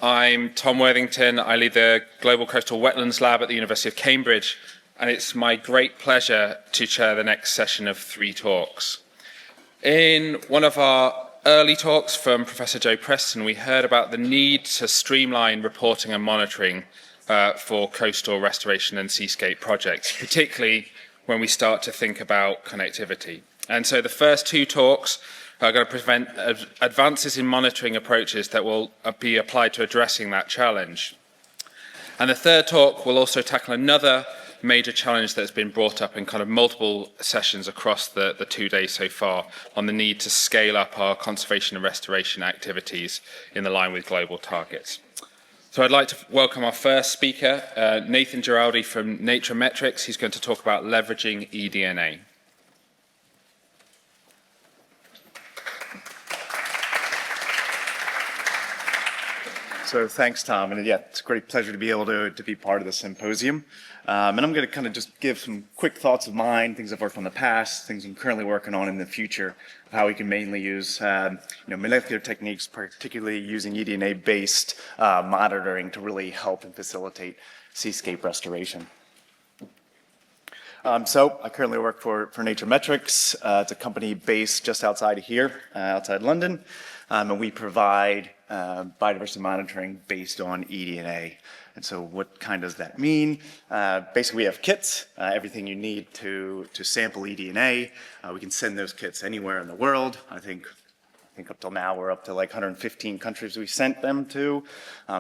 I'm Tom Worthington. I lead the Global Coastal Wetlands Lab at the University of Cambridge, and it's my great pleasure to chair the next session of 3 talks. In one of our early talks from Professor Joe Preston, we heard about the need to streamline reporting and monitoring for coastal restoration and seascape projects, particularly when we start to think about connectivity. And so the first 2 talks are going to present advances in monitoring approaches that will be applied to addressing that challenge. And the third talk will also tackle another major challenge that's been brought up in kind of multiple sessions across the 2 days so far on the need to scale up our conservation and restoration activities in line with global targets. So I'd like to welcome our first speaker, Nathan Geraldi from NatureMetrics. He's going to talk about leveraging eDNA. So thanks, Tom, and yeah, it's a great pleasure to be able to be part of the symposium. And I'm going to kind of just give some quick thoughts of mine, things I've worked on in the past, things I'm currently working on in the future, how we can mainly use molecular techniques, particularly using eDNA-based monitoring to really help and facilitate seascape restoration. So I currently work for NatureMetrics. It's a company based just outside of here, outside London, and we provide biodiversity monitoring based on eDNA. And so what kind does that mean? Basically, we have kits, everything you need to sample eDNA. We can send those kits anywhere in the world. I think up till now we're up to like 115 countries we sent them to.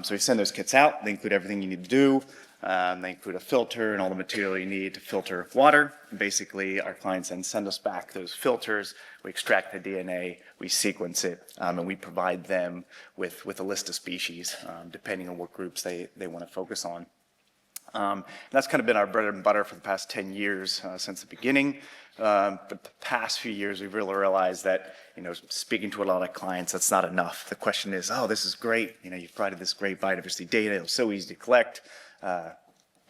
So we send those kits out. They include everything you need to do. They include a filter and all the material you need to filter water. And basically, our clients then send us back those filters. We extract the DNA, we sequence it, and we provide them with a list of species, depending on what groups they want to focus on. That's kind of been our bread and butter for the past 10 years since the beginning. But the past few years, we've really realized that, speaking to a lot of clients, that's not enough. The question is, oh, this is great. You've provided this great biodiversity data. It's so easy to collect. But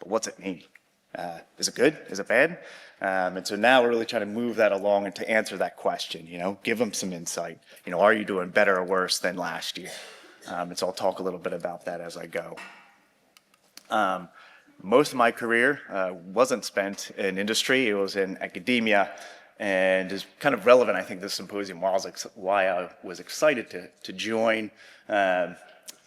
what's it mean? Is it good? Is it bad? And so now we're really trying to move that along and to answer that question, give them some insight. Are you doing better or worse than last year? And so I'll talk a little bit about that as I go. Most of my career wasn't spent in industry. It was in academia, and is kind of relevant, I think, this symposium, why I was excited to join.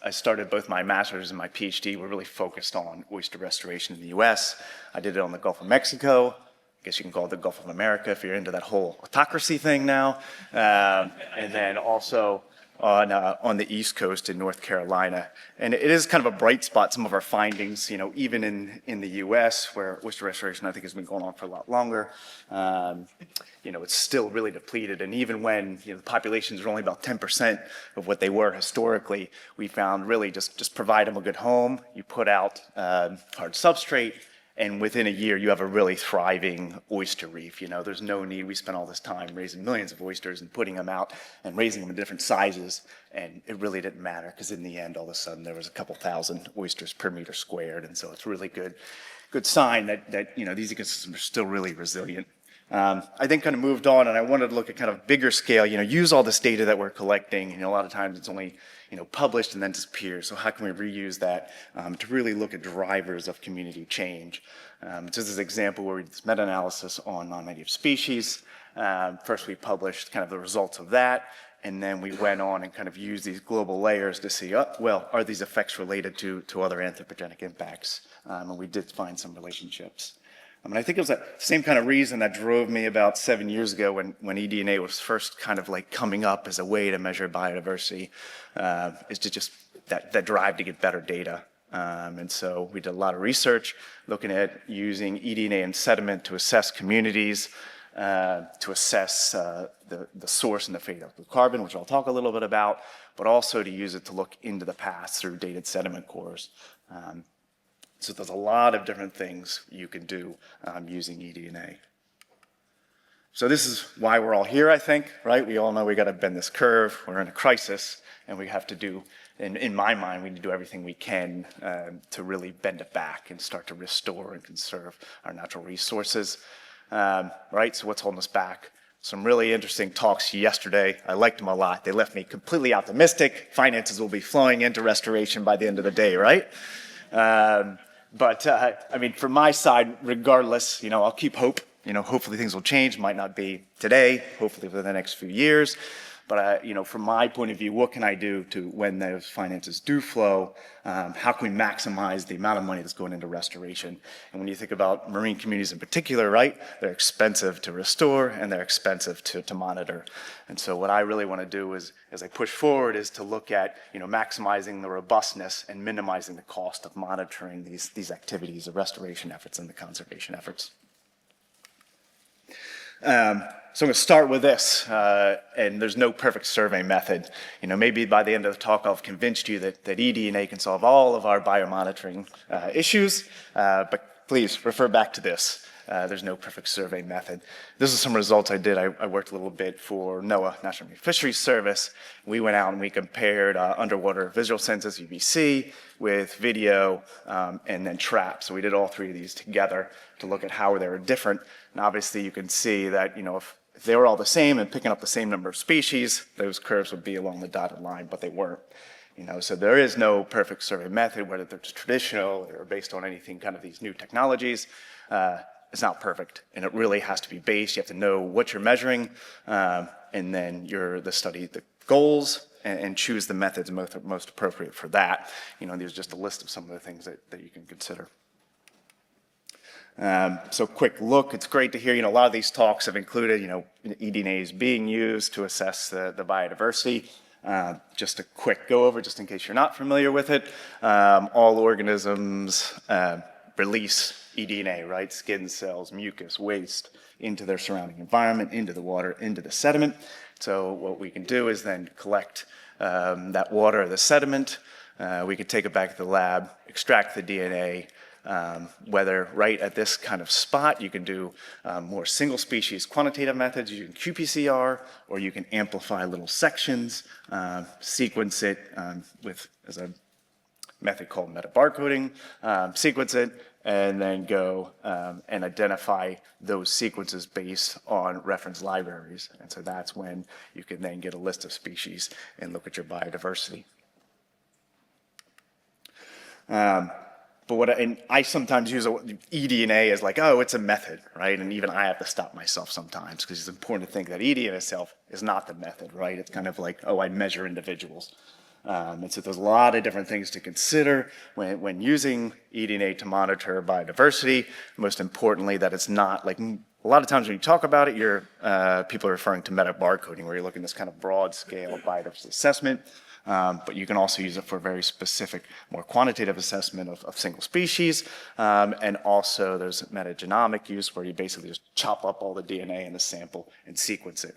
I started both my master's and my PhD were really focused on oyster restoration in the US. I did it on the Gulf of Mexico. I guess you can call it the Gulf of America if you're into that whole autocracy thing now. And then also on the East Coast in North Carolina. And it is kind of a bright spot, some of our findings, even in the US, where oyster restoration, I think, has been going on for a lot longer. It's still really depleted. And even when the populations are only about 10% of what they were historically, we found really just provide them a good home. You put out hard substrate, and within a year, you have a really thriving oyster reef. There's no need. We spent all this time raising millions of oysters and putting them out and raising them in different sizes, and it really didn't matter because in the end, all of a sudden, there was a couple thousand oysters per meter squared, and so it's really good sign that these ecosystems are still really resilient. I then kind of moved on, and I wanted to look at kind of bigger scale. Use all this data that we're collecting. A lot of times it's only published and then disappears. So how can we reuse that to really look at drivers of community change? Just as an example, where we did this meta-analysis on non-native species. First, we published kind of the results of that, and then we went on and kind of used these global layers to see, are these effects related to other anthropogenic impacts? And we did find some relationships. I think it was that same kind of reason that drove me about 7 years ago when eDNA was first kind of like coming up as a way to measure biodiversity, is to just that drive to get better data. And so we did a lot of research looking at using eDNA and sediment to assess communities, to assess the source and the fate of carbon, which I'll talk a little bit about, but also to use it to look into the past through dated sediment cores. So there's a lot of different things you can do using eDNA. So this is why we're all here, I think, right? We all know we got to bend this curve. We're in a crisis, and we have to do, in my mind, we need to do everything we can to really bend it back and start to restore and conserve our natural resources, right? So what's holding us back? some really interesting talks yesterday. I liked them a lot. They left me completely optimistic. Finances will be flowing into restoration by the end of the day, right? But I mean, from my side, regardless, I'll keep hope. Hopefully things will change. Might not be today, hopefully within the next few years. But, from my point of view, what can I do to, when those finances do flow, how can we maximize the amount of money that's going into restoration? And when you think about marine communities in particular, right, they're expensive to restore and they're expensive to monitor. And so what I really want to do is, as I push forward, is to look at, maximizing the robustness and minimizing the cost of monitoring these activities, the restoration efforts and the conservation efforts. So I'm going to start with this, and there's no perfect survey method. Maybe by the end of the talk I'll have convinced you that eDNA can solve all of our biomonitoring issues, but please refer back to this. There's no perfect survey method. This is some results I did. I worked a little bit for NOAA, National Marine Fisheries Service. We went out and we compared underwater visual census, UVC, with video and then trap. So we did all three of these together to look at how they were different. And obviously you can see that, if they were all the same and picking up the same number of species, those curves would be along the dotted line, but they weren't. So there is no perfect survey method, whether it's traditional or based on anything, kind of these new technologies. It's not perfect, and it really has to be based. You have to know what you're measuring, and then the goals, and choose the methods most appropriate for that. There's just a list of some of the things that you can consider. So quick look, it's great to hear, a lot of these talks have included, eDNA is being used to assess the biodiversity. Just a quick go over, just in case you're not familiar with it. All organisms release eDNA, right? Skin cells, mucus, waste into their surrounding environment, into the water, into the sediment. So what we can do is then collect that water or the sediment. We could take it back to the lab, extract the DNA, whether right at this kind of spot, you can do more single species quantitative methods using qPCR, or you can amplify little sections, sequence it as a method called metabarcoding, sequence it, and then go and identify those sequences based on reference libraries. And so that's when you can then get a list of species and look at your biodiversity. But I sometimes use eDNA as like, oh, it's a method, right? And even I have to stop myself sometimes, because it's important to think that eDNA itself is not the method, right? It's kind of like, oh, I measure individuals. And so there's a lot of different things to consider when using eDNA to monitor biodiversity. Most importantly, that it's not like, a lot of times when you talk about it, people are referring to metabarcoding, where you're looking at this kind of broad scale biodiversity assessment. But you can also use it for very specific, more quantitative assessment of single species. And also there's metagenomic use, where you basically just chop up all the DNA in the sample and sequence it.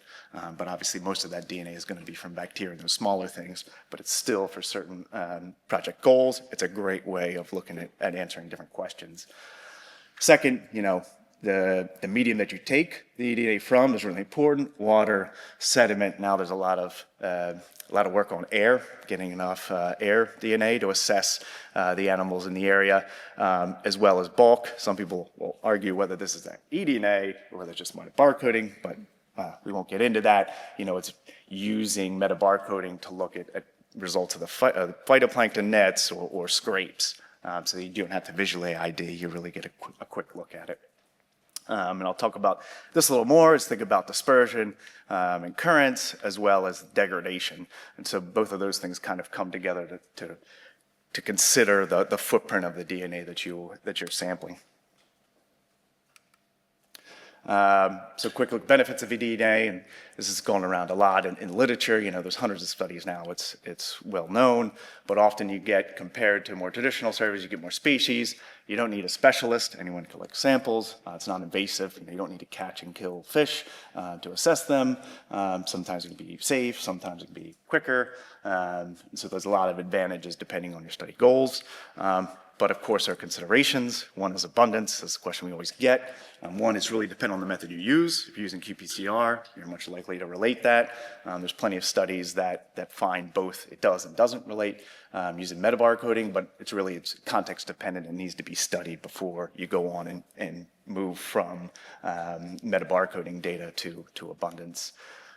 But obviously most of that DNA is going to be from bacteria and those smaller things, but it's still for certain project goals. It's a great way of looking at answering different questions. Second, the medium that you take the eDNA from is really important. Water, sediment. Now there's a lot of work on air, getting enough air DNA to assess the animals in the area, as well as bulk. Some people will argue whether this is that eDNA or whether it's just metabarcoding, but we won't get into that. It's using metabarcoding to look at results of the phytoplankton nets or scrapes. So you don't have to visually ID, you really get a quick look at it. And I'll talk about this a little more, is think about dispersion and currents, as well as degradation. And so both of those things kind of come together to consider the footprint of the DNA that you're sampling. So quick look, benefits of eDNA, and this is going around a lot in literature. There's hundreds of studies now. It's well known, but often you get, compared to more traditional surveys, you get more species. You don't need a specialist. Anyone collects samples. It's non-invasive. You don't need to catch and kill fish to assess them. Sometimes it can be safe. Sometimes it can be quicker. So there's a lot of advantages depending on your study goals. But of course, there are considerations. One is abundance. That's the question we always get. One is really depend on the method you use. If you're using qPCR, you're much likely to relate that. There's plenty of studies that find both it does and doesn't relate using metabarcoding, but it's context dependent and needs to be studied before you go on and move from metabarcoding data to abundance.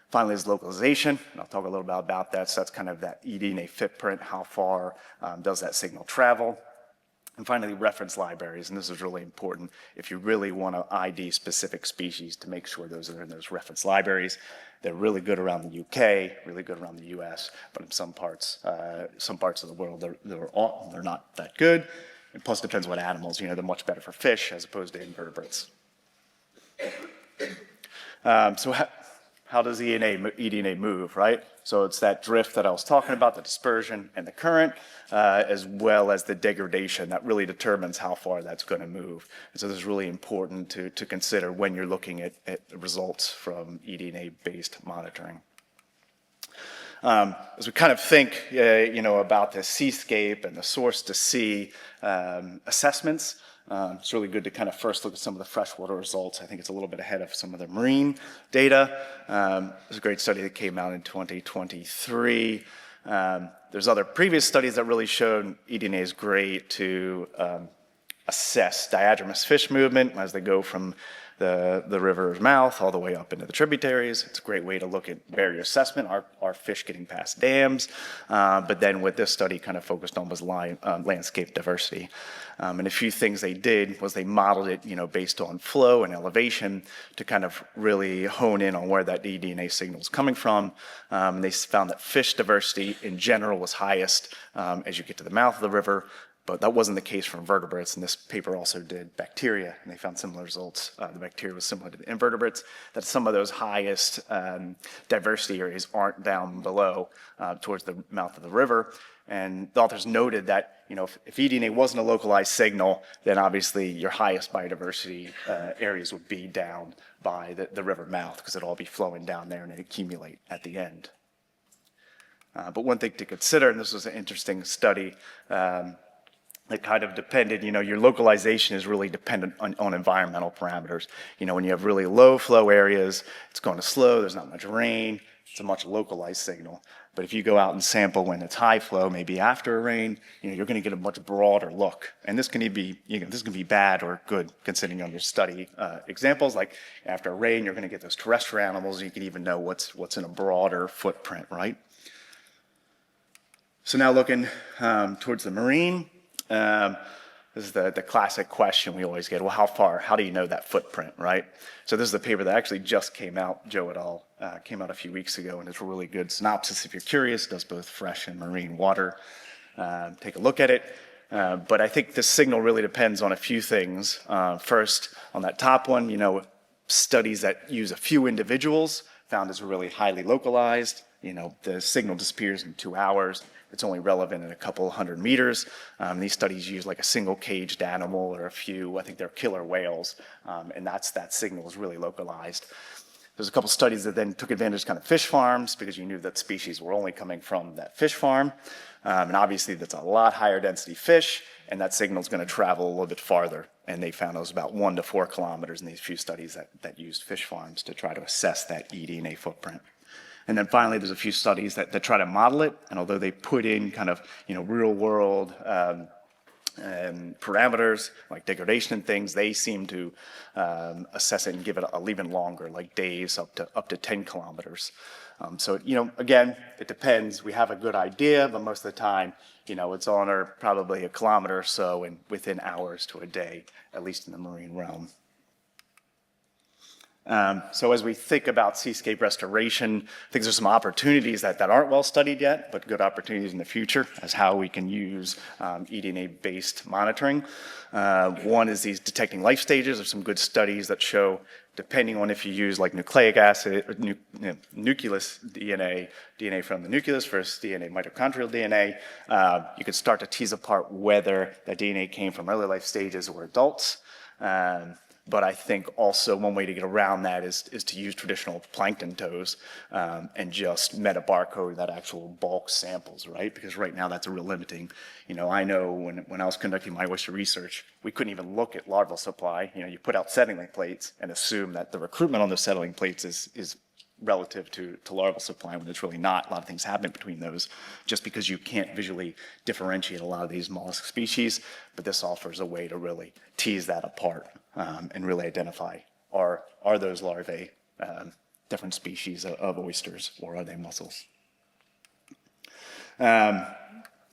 Finally is localization, and I'll talk a little bit about that. So that's kind of that eDNA footprint, how far does that signal travel? And finally, reference libraries, and this is really important if you really want to ID specific species to make sure those are in those reference libraries. They're really good around the UK, really good around the US, but in some parts of the world, they're not that good. And plus, it depends what animals. They're much better for fish as opposed to invertebrates. So how does eDNA move, right? So it's that drift that I was talking about, the dispersion and the current, as well as the degradation that really determines how far that's going to move. And so this is really important to consider when you're looking at results from eDNA-based monitoring. As we kind of think, about the seascape and the source to sea assessments, it's really good to kind of first look at some of the freshwater results. I think it's a little bit ahead of some of the marine data. There's a great study that came out in 2023. There's other previous studies that really showed eDNA is great to assess diadromous fish movement as they go from the river's mouth all the way up into the tributaries. It's a great way to look at barrier assessment, are fish getting past dams? But then what this study kind of focused on was landscape diversity. And a few things they did was they modeled it, based on flow and elevation to kind of really hone in on where that eDNA signal is coming from. And they found that fish diversity in general was highest as you get to the mouth of the river. But that wasn't the case for invertebrates, and this paper also did bacteria, and they found similar results. The bacteria was similar to the invertebrates, that some of those highest diversity areas aren't down below towards the mouth of the river. And the authors noted that, if eDNA wasn't a localized signal, then obviously your highest biodiversity areas would be down by the river mouth, because it'd all be flowing down there and it'd accumulate at the end. But one thing to consider, and this was an interesting study, that kind of depended, your localization is really dependent on environmental parameters. When you have really low flow areas, it's going to slow, there's not much rain, it's a much localized signal. But if you go out and sample when it's high flow, maybe after a rain, you're going to get a much broader look. And this can be bad or good, considering on your study examples. Like after a rain, you're going to get those terrestrial animals, you can even know what's in a broader footprint, right? So now looking towards the marine. This is the classic question we always get. Well, how far? How do you know that footprint, right? So this is a paper that actually just came out, Joe et al. Came out a few weeks ago, and it's a really good synopsis if you're curious. It does both fresh and marine water. Take a look at it. But I think this signal really depends on a few things. First, on that top one, studies that use a few individuals found it's really highly localized. The signal disappears in 2 hours. It's only relevant in a couple hundred meters. These studies use like a single caged animal or a few, I think they're killer whales, and that signal is really localized. There's a couple studies that then took advantage of kind of fish farms because you knew that species were only coming from that fish farm. And obviously that's a lot higher density fish, and that signal is going to travel a little bit farther. And they found it was about 1 to 4 kilometers in these few studies that used fish farms to try to assess that eDNA footprint. And then finally, there's a few studies that try to model it, and although they put in kind of real world parameters like degradation and things, they seem to assess it and give it a even longer, like days up to 10 kilometers. So again, it depends. We have a good idea, but most of the time, it's on or probably a kilometer or so, and within hours to a day, at least in the marine realm. So as we think about seascape restoration, I think there's some opportunities that aren't well studied yet, but good opportunities in the future as how we can use eDNA-based monitoring. One is these detecting life stages. There's some good studies that show, depending on if you use like nucleic acid, or nucleus DNA from the nucleus versus DNA, mitochondrial DNA, you could start to tease apart whether that DNA came from early life stages or adults. But I think also one way to get around that is to use traditional plankton tows and just meta-barcode that actual bulk samples, right? Because right now that's a real limiting. I know when I was conducting my oyster research, we couldn't even look at larval supply. You put out settling plates and assume that the recruitment on those settling plates is relative to larval supply, when it's really not. A lot of things happen between those just because you can't visually differentiate a lot of these mollusk species, but this offers a way to really tease that apart and really identify, are those larvae different species of oysters, or are they mussels? And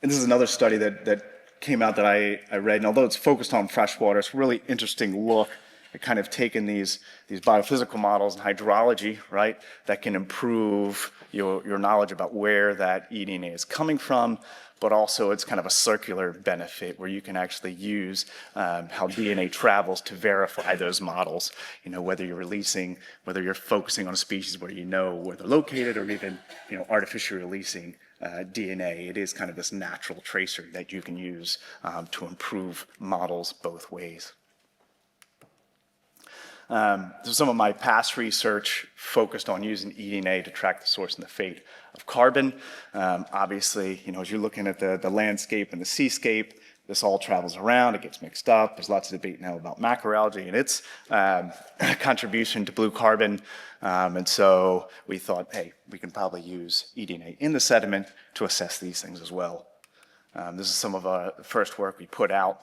this is another study that came out that I read, and although it's focused on freshwater, it's a really interesting look at kind of taking these biophysical models and hydrology, right, that can improve your knowledge about where that eDNA is coming from, but also it's kind of a circular benefit where you can actually use how DNA travels to verify those models. Whether you're focusing on a species where where they're located, or even artificially releasing DNA. It is kind of this natural tracer that you can use to improve models both ways. So some of my past research focused on using eDNA to track the source and the fate of carbon. Obviously, as you're looking at the landscape and the seascape, this all travels around, it gets mixed up. There's lots of debate now about macroalgae and its contribution to blue carbon. And so we thought, hey, we can probably use eDNA in the sediment to assess these things as well. This is some of our first work we put out.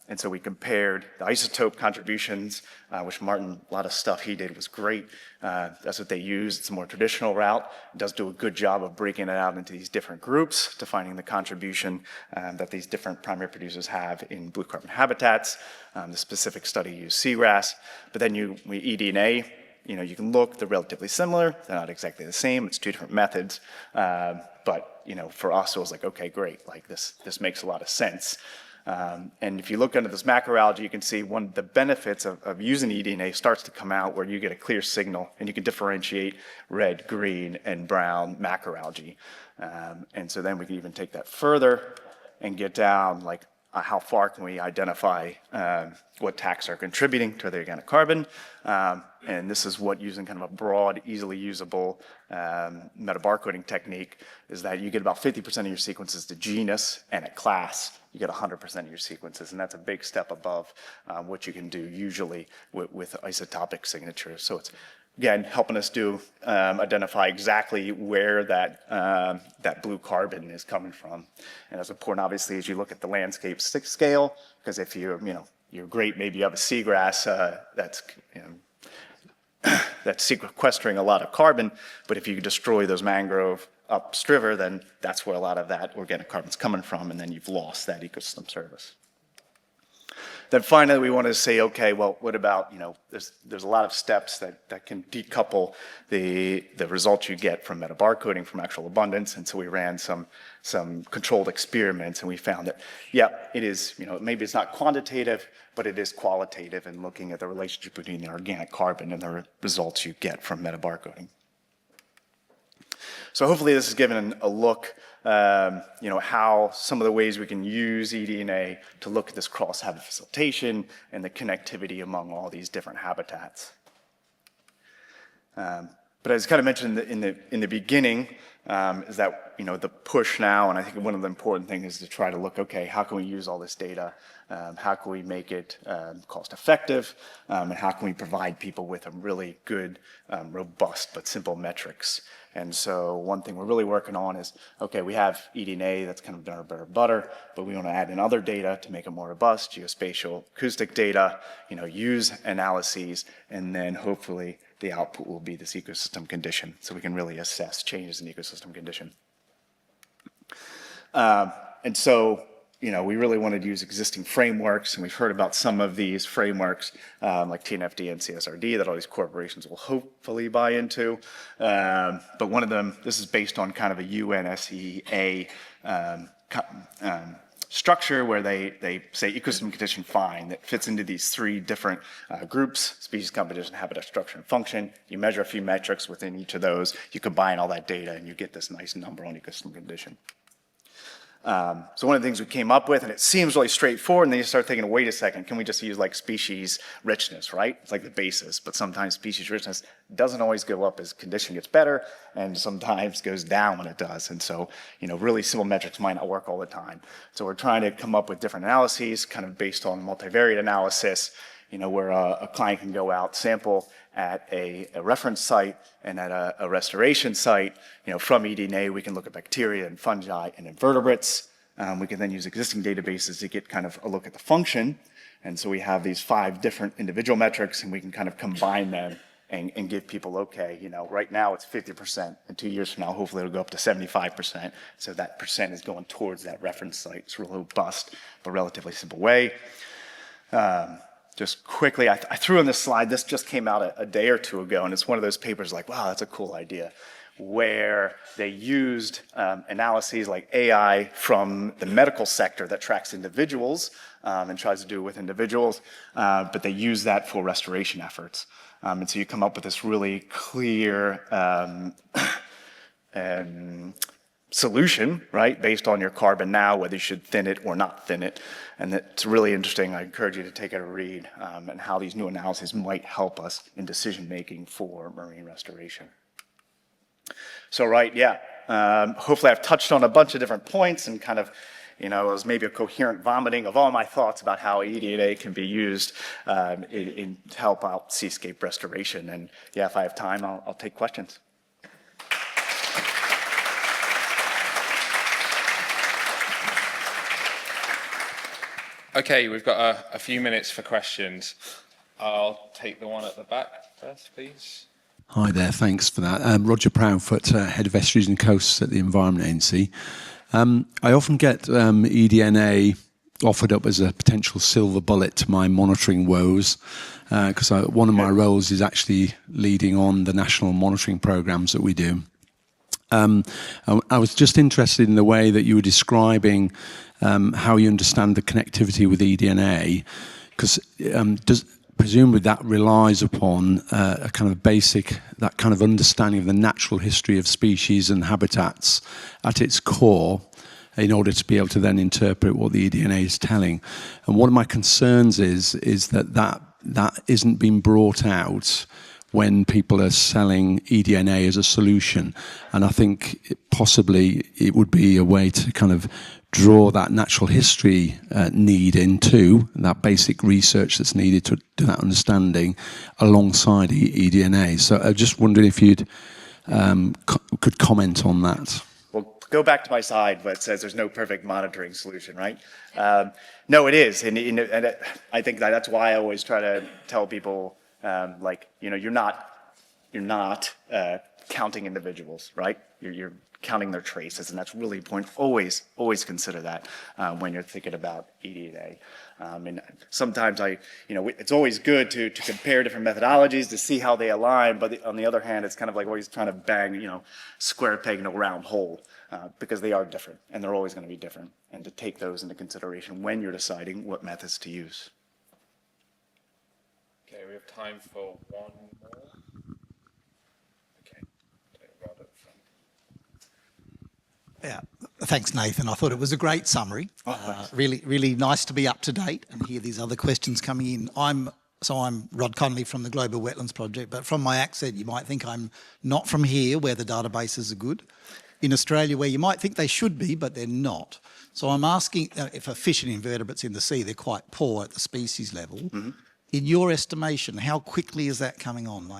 And so we compared the isotope contributions, which Martin, a lot of stuff he did was great. That's what they use. It's a more traditional route. It does do a good job of breaking it out into these different groups to finding the contribution that these different primary producers have in blue carbon habitats. The specific study used seagrass. But then we eDNA, you can look, they're relatively similar. They're not exactly the same. It's two different methods. But for us, it was like, okay, great. Like this makes a lot of sense. And if you look under this macroalgae, you can see one of the benefits of using eDNA starts to come out, where you get a clear signal and you can differentiate red, green, and brown macroalgae. And so then we can even take that further and get down, like how far can we identify what taxa are contributing to the organic carbon. And this is what, using kind of a broad, easily usable metabarcoding technique, is that you get about 50% of your sequences to genus, and at class you get 100% of your sequences, and that's a big step above what you can do usually with isotopic signatures. So it's, again, helping us identify exactly where that blue carbon is coming from. And that's important, obviously, as you look at the landscape scale, because if you're great, maybe you have a seagrass that's sequestering a lot of carbon, but if you destroy those mangrove upstriver, then that's where a lot of that organic carbon's coming from, and then you've lost that ecosystem service. Then finally, we want to say, okay, well, what about, there's a lot of steps that can decouple the results you get from metabarcoding from actual abundance. And so we ran some controlled experiments, and we found that, yeah, it is, maybe it's not quantitative, but it is qualitative in looking at the relationship between the organic carbon and the results you get from metabarcoding. So hopefully this has given a look, how some of the ways we can use eDNA to look at this cross-habitat facilitation and the connectivity among all these different habitats. But as kind of mentioned in the beginning, is that the push now, and I think one of the important things is to try to look, okay, how can we use all this data? How can we make it cost effective? And how can we provide people with a really good, robust but simple metrics? And so one thing we're really working on is, okay, we have eDNA, that's kind of our bread and butter, but we want to add in other data to make it more robust, geospatial, acoustic data, use analyses, and then hopefully the output will be this ecosystem condition, so we can really assess changes in ecosystem condition. And so, we really wanted to use existing frameworks, and we've heard about some of these frameworks, like TNFD and CSRD, that all these corporations will hopefully buy into. But one of them, this is based on kind of a UNSEA structure, where they say ecosystem condition fine, that fits into these three different groups: species composition, habitat structure, and function. You measure a few metrics within each of those, you combine all that data, and you get this nice number on ecosystem condition. So one of the things we came up with, and it seems really straightforward, and then you start thinking, wait a second, can we just use like species richness, right? It's like the basis, but sometimes species richness doesn't always go up as condition gets better, and sometimes goes down when it does. And so, really simple metrics might not work all the time. So we're trying to come up with different analyses, kind of based on multivariate analysis, where a client can go out, sample at a reference site and at a restoration site. From eDNA, we can look at bacteria and fungi and invertebrates. We can then use existing databases to get kind of a look at the function. And so we have these 5 different individual metrics, and we can kind of combine them and give people, okay, right now it's 50%, and 2 years from now, hopefully it'll go up to 75%. So that percent is going towards that reference site. It's a real robust, but relatively simple way. Just quickly, I threw in this slide. This just came out a day or 2 ago, and it's one of those papers like, wow, that's a cool idea, where they used analyses like AI from the medical sector that tracks individuals and tries to do it with individuals, but they use that for restoration efforts. And so you come up with this really clear solution, right, based on your carbon now, whether you should thin it or not thin it. And it's really interesting. I encourage you to take it a read, and how these new analyses might help us in decision-making for marine restoration. So, right, yeah, hopefully I've touched on a bunch of different points and kind of, it was maybe a coherent vomiting of all my thoughts about how eDNA can be used to help out seascape restoration. And yeah, if I have time, I'll take questions. Okay, we've got a few minutes for questions. I'll take the one at the back first, please. Hi there, thanks for that. Roger Proudfoot, Head of Estuaries and Coasts at the Environment Agency. I often get eDNA offered up as a potential silver bullet to my monitoring woes, because one of my roles is actually leading on the national monitoring programs that we do. I was just interested in the way that you were describing how you understand the connectivity with eDNA, because presumably that relies upon a kind of basic, that kind of understanding of the natural history of species and habitats at its core, in order to be able to then interpret what the eDNA is telling. And one of my concerns is that isn't being brought out when people are selling eDNA as a solution. And I think possibly it would be a way to kind of draw that natural history need into that basic research that's needed to do that understanding alongside eDNA. So I just wondered if you'd could comment on that. Well, go back to my slide where it says there's no perfect monitoring solution, right? No, it is. And I think that's why I always try to tell people, you're not counting individuals, right? You're counting their traces, and that's really important. Always consider that when you're thinking about eDNA. And sometimes it's always good to compare different methodologies to see how they align. But on the other hand, it's kind of like always trying to bang, square peg in a round hole, because they are different, and they're always going to be different. And to take those into consideration when you're deciding what methods to use. Okay, we have time for one more. Okay, take Rod up front. Yeah, thanks, Nathan. I thought it was a great summary. Really nice to be up to date and hear these other questions coming in. I'm Rod Connolly from the Global Wetlands Project, but from my accent, you might think I'm not from here, where the databases are good. In Australia, where you might think they should be, but they're not. So I'm asking, for fish and invertebrates in the sea, they're quite poor at the species level. Mm-hmm. In your estimation, how quickly is that coming on?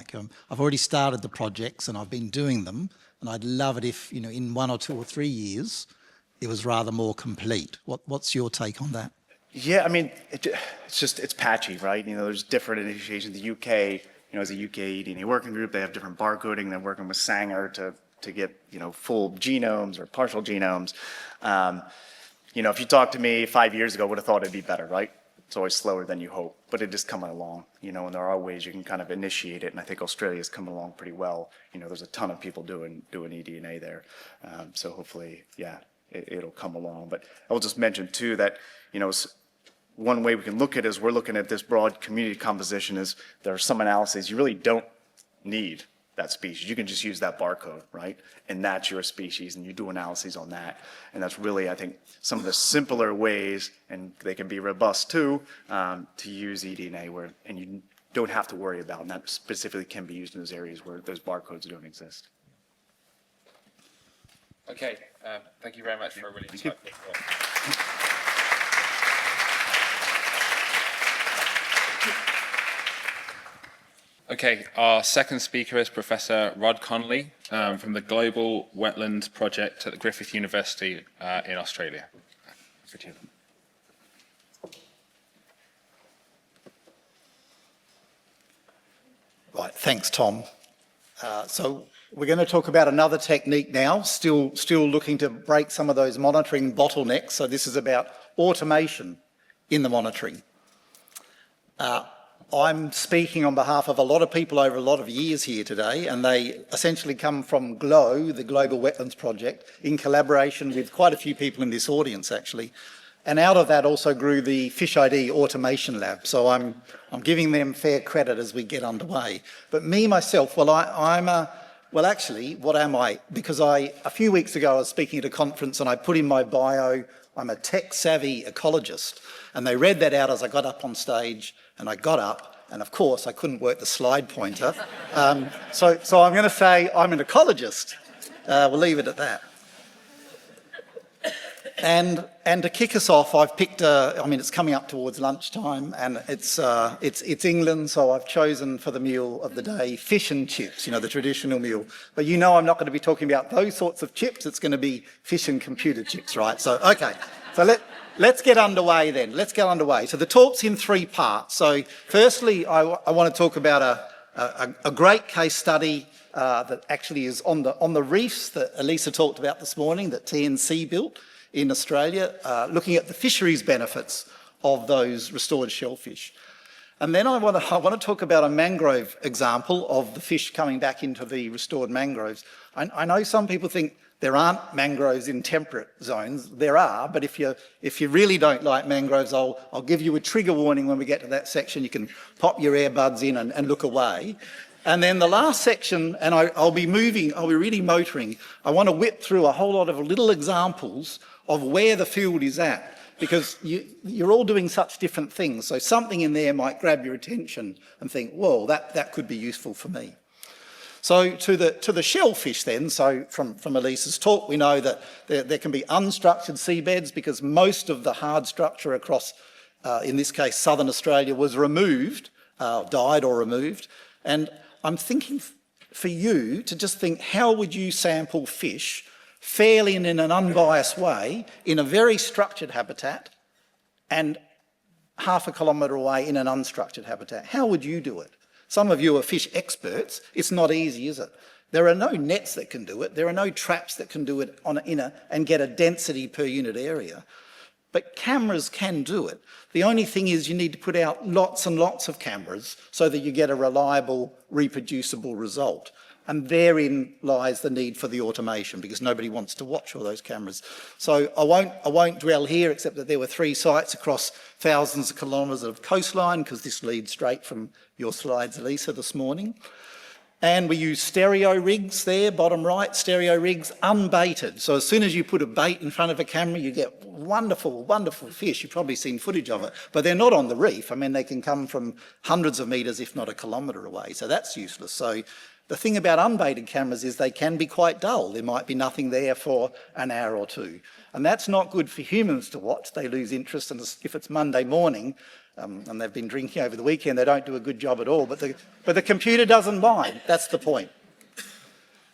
I've already started the projects and I've been doing them, and I'd love it if, in 1 or 2 or 3 years, it was rather more complete. What's your take on that? Yeah, it's patchy, right? There's different initiations. The UK, as a UK eDNA working group, they have different barcoding. They're working with Sanger to get, full genomes or partial genomes. If you talked to me 5 years ago, I would have thought it'd be better, right? It's always slower than you hope, but it is coming along, and there are ways you can kind of initiate it, and I think Australia's coming along pretty well. There's a ton of people doing eDNA there, so hopefully, yeah, it'll come along. But I will just mention too that, one way we can look at it is we're looking at this broad community composition is there are some analyses you really don't need that species. You can just use that barcode, right? And that's your species, and you do analyses on that. And that's really, I think, some of the simpler ways, and they can be robust too, to use eDNA and you don't have to worry about, and that specifically can be used in those areas where those barcodes don't exist. Okay, thank you very much for a really insightful talk. Okay, our second speaker is Professor Rod Connolly from the Global Wetlands Project at the Griffith University in Australia. Right, thanks, Tom. So we're going to talk about another technique now, still looking to break some of those monitoring bottlenecks. So this is about automation in the monitoring. I'm speaking on behalf of a lot of people over a lot of years here today, and they essentially come from GLOW, the Global Wetlands Project, in collaboration with quite a few people in this audience, actually. And out of that also grew the Fish ID Automation Lab. So I'm giving them fair credit as we get underway. But me, myself, well, actually, what am I? Because a few weeks ago, I was speaking at a conference and I put in my bio, I'm a tech-savvy ecologist. And they read that out as I got up on stage, and I got up, and of course, I couldn't work the slide pointer. So I'm going to say I'm an ecologist. We'll leave it at that. And to kick us off, I've picked it's coming up towards lunchtime, and it's England, so I've chosen for the meal of the day fish and chips, the traditional meal. But I'm not going to be talking about those sorts of chips. It's going to be fish and computer chips, right? So, okay. So let's get underway then. Let's get underway. So the talk's in three parts. So firstly, I want to talk about a great case study that actually is on the reefs that Elisa talked about this morning, that TNC built in Australia, looking at the fisheries benefits of those restored shellfish. And then I want to talk about a mangrove example of the fish coming back into the restored mangroves. I know some people think there aren't mangroves in temperate zones. There are, but if you really don't like mangroves, I'll give you a trigger warning when we get to that section. You can pop your earbuds in and look away. And then the last section, and I'll be really motoring. I want to whip through a whole lot of little examples of where the field is at, because you're all doing such different things. So something in there might grab your attention and think, whoa, that could be useful for me. So to the shellfish then, so from Elisa's talk, we know that there can be unstructured seabeds because most of the hard structure across, in this case, southern Australia was removed, died or removed. And I'm thinking for you to just think, how would you sample fish fairly and in an unbiased way in a very structured habitat and half a kilometre away in an unstructured habitat? How would you do it? Some of you are fish experts. It's not easy, is it? There are no nets that can do it. There are no traps that can do it and get a density per unit area. But cameras can do it. The only thing is you need to put out lots and lots of cameras so that you get a reliable, reproducible result. And therein lies the need for the automation, because nobody wants to watch all those cameras. So I won't dwell here, except that there were 3 sites across thousands of kilometres of coastline, because this leads straight from your slides, Elisa, this morning. And we use stereo rigs there, bottom right, stereo rigs, unbaited. So as soon as you put a bait in front of a camera, you get wonderful, wonderful fish. You've probably seen footage of it, but they're not on the reef. I mean, they can come from hundreds of metres, if not a kilometre away. So that's useless. So the thing about unbaited cameras is they can be quite dull. There might be nothing there for an hour or two. And that's not good for humans to watch. They lose interest. And if it's Monday morning, and they've been drinking over the weekend, they don't do a good job at all. But the computer doesn't mind. That's the point.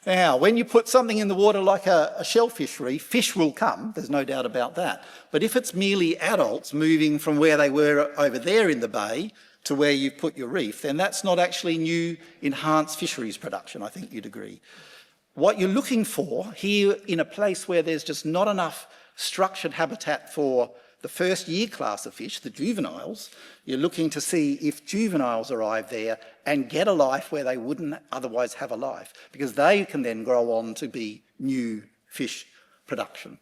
Now, when you put something in the water like a shellfish reef, fish will come. There's no doubt about that. But if it's merely adults moving from where they were over there in the bay to where you've put your reef, then that's not actually new enhanced fisheries production, I think you'd agree. What you're looking for here in a place where there's just not enough structured habitat for the first year class of fish, the juveniles, you're looking to see if juveniles arrive there and get a life where they wouldn't otherwise have a life, because they can then grow on to be new fish production.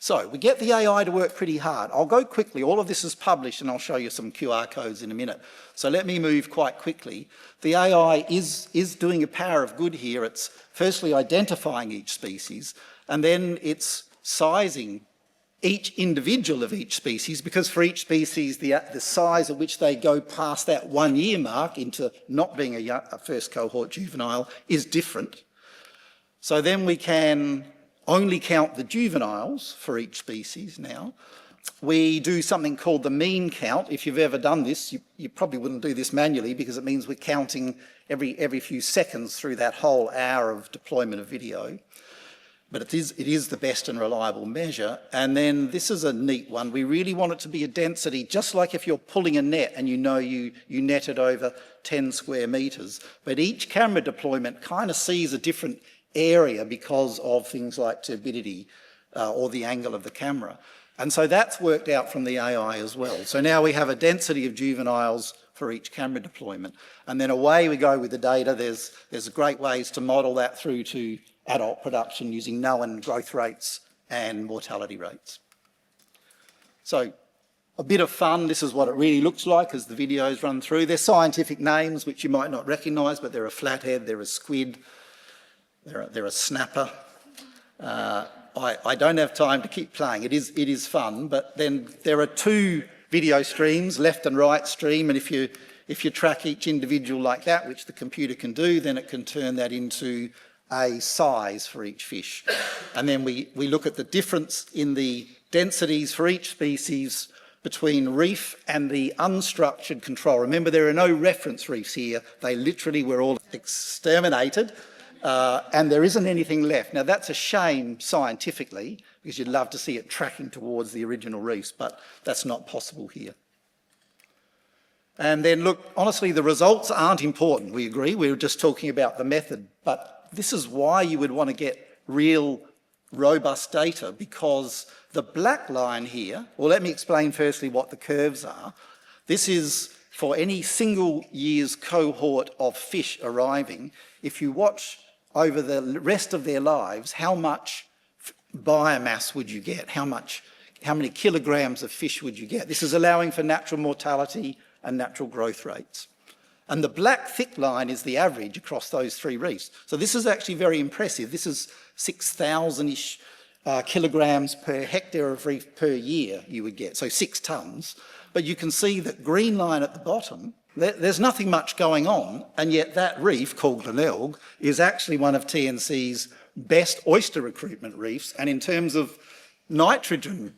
So we get the AI to work pretty hard. I'll go quickly. All of this is published and I'll show you some QR codes in a minute. So let me move quite quickly. The AI is doing a power of good here. It's firstly identifying each species, and then it's sizing each individual of each species, because for each species, the size at which they go past that 1 year mark into not being a first cohort juvenile is different. So then we can only count the juveniles for each species now. We do something called the mean count. If you've ever done this, you probably wouldn't do this manually, because it means we're counting every few seconds through that whole hour of deployment of video. But it is the best and reliable measure. And then this is a neat one. We really want it to be a density, just like if you're pulling a net and you know you netted over 10 square metres. But each camera deployment kind of sees a different area because of things like turbidity or the angle of the camera. And so that's worked out from the AI as well. So now we have a density of juveniles for each camera deployment. And then away we go with the data. There's great ways to model that through to adult production using known growth rates and mortality rates. So a bit of fun. This is what it really looks like as the videos run through. They're scientific names which you might not recognise, but they're a flathead, they're a squid, they're a snapper. I don't have time to keep playing. It is fun, but then there are 2 video streams, left and right stream, and if you track each individual like that, which the computer can do, then it can turn that into a size for each fish. And then we look at the difference in the densities for each species between reef and the unstructured control. Remember, there are no reference reefs here. They literally were all exterminated, and there isn't anything left. Now, that's a shame scientifically, because you'd love to see it tracking towards the original reefs, but that's not possible here. And then, look, honestly, the results aren't important. We agree. We were just talking about the method, but this is why you would want to get real robust data, because the black line here, well, let me explain firstly what the curves are. This is for any single year's cohort of fish arriving. If you watch over the rest of their lives, how much biomass would you get? How many kilograms of fish would you get? This is allowing for natural mortality and natural growth rates. And the black thick line is the average across those 3 reefs. So this is actually very impressive. This is 6,000-ish kilograms per hectare of reef per year you would get, so 6 tonnes. But you can see that green line at the bottom, there's nothing much going on, and yet that reef, called Glenelg, is actually one of TNC's best oyster recruitment reefs, and in terms of nitrogen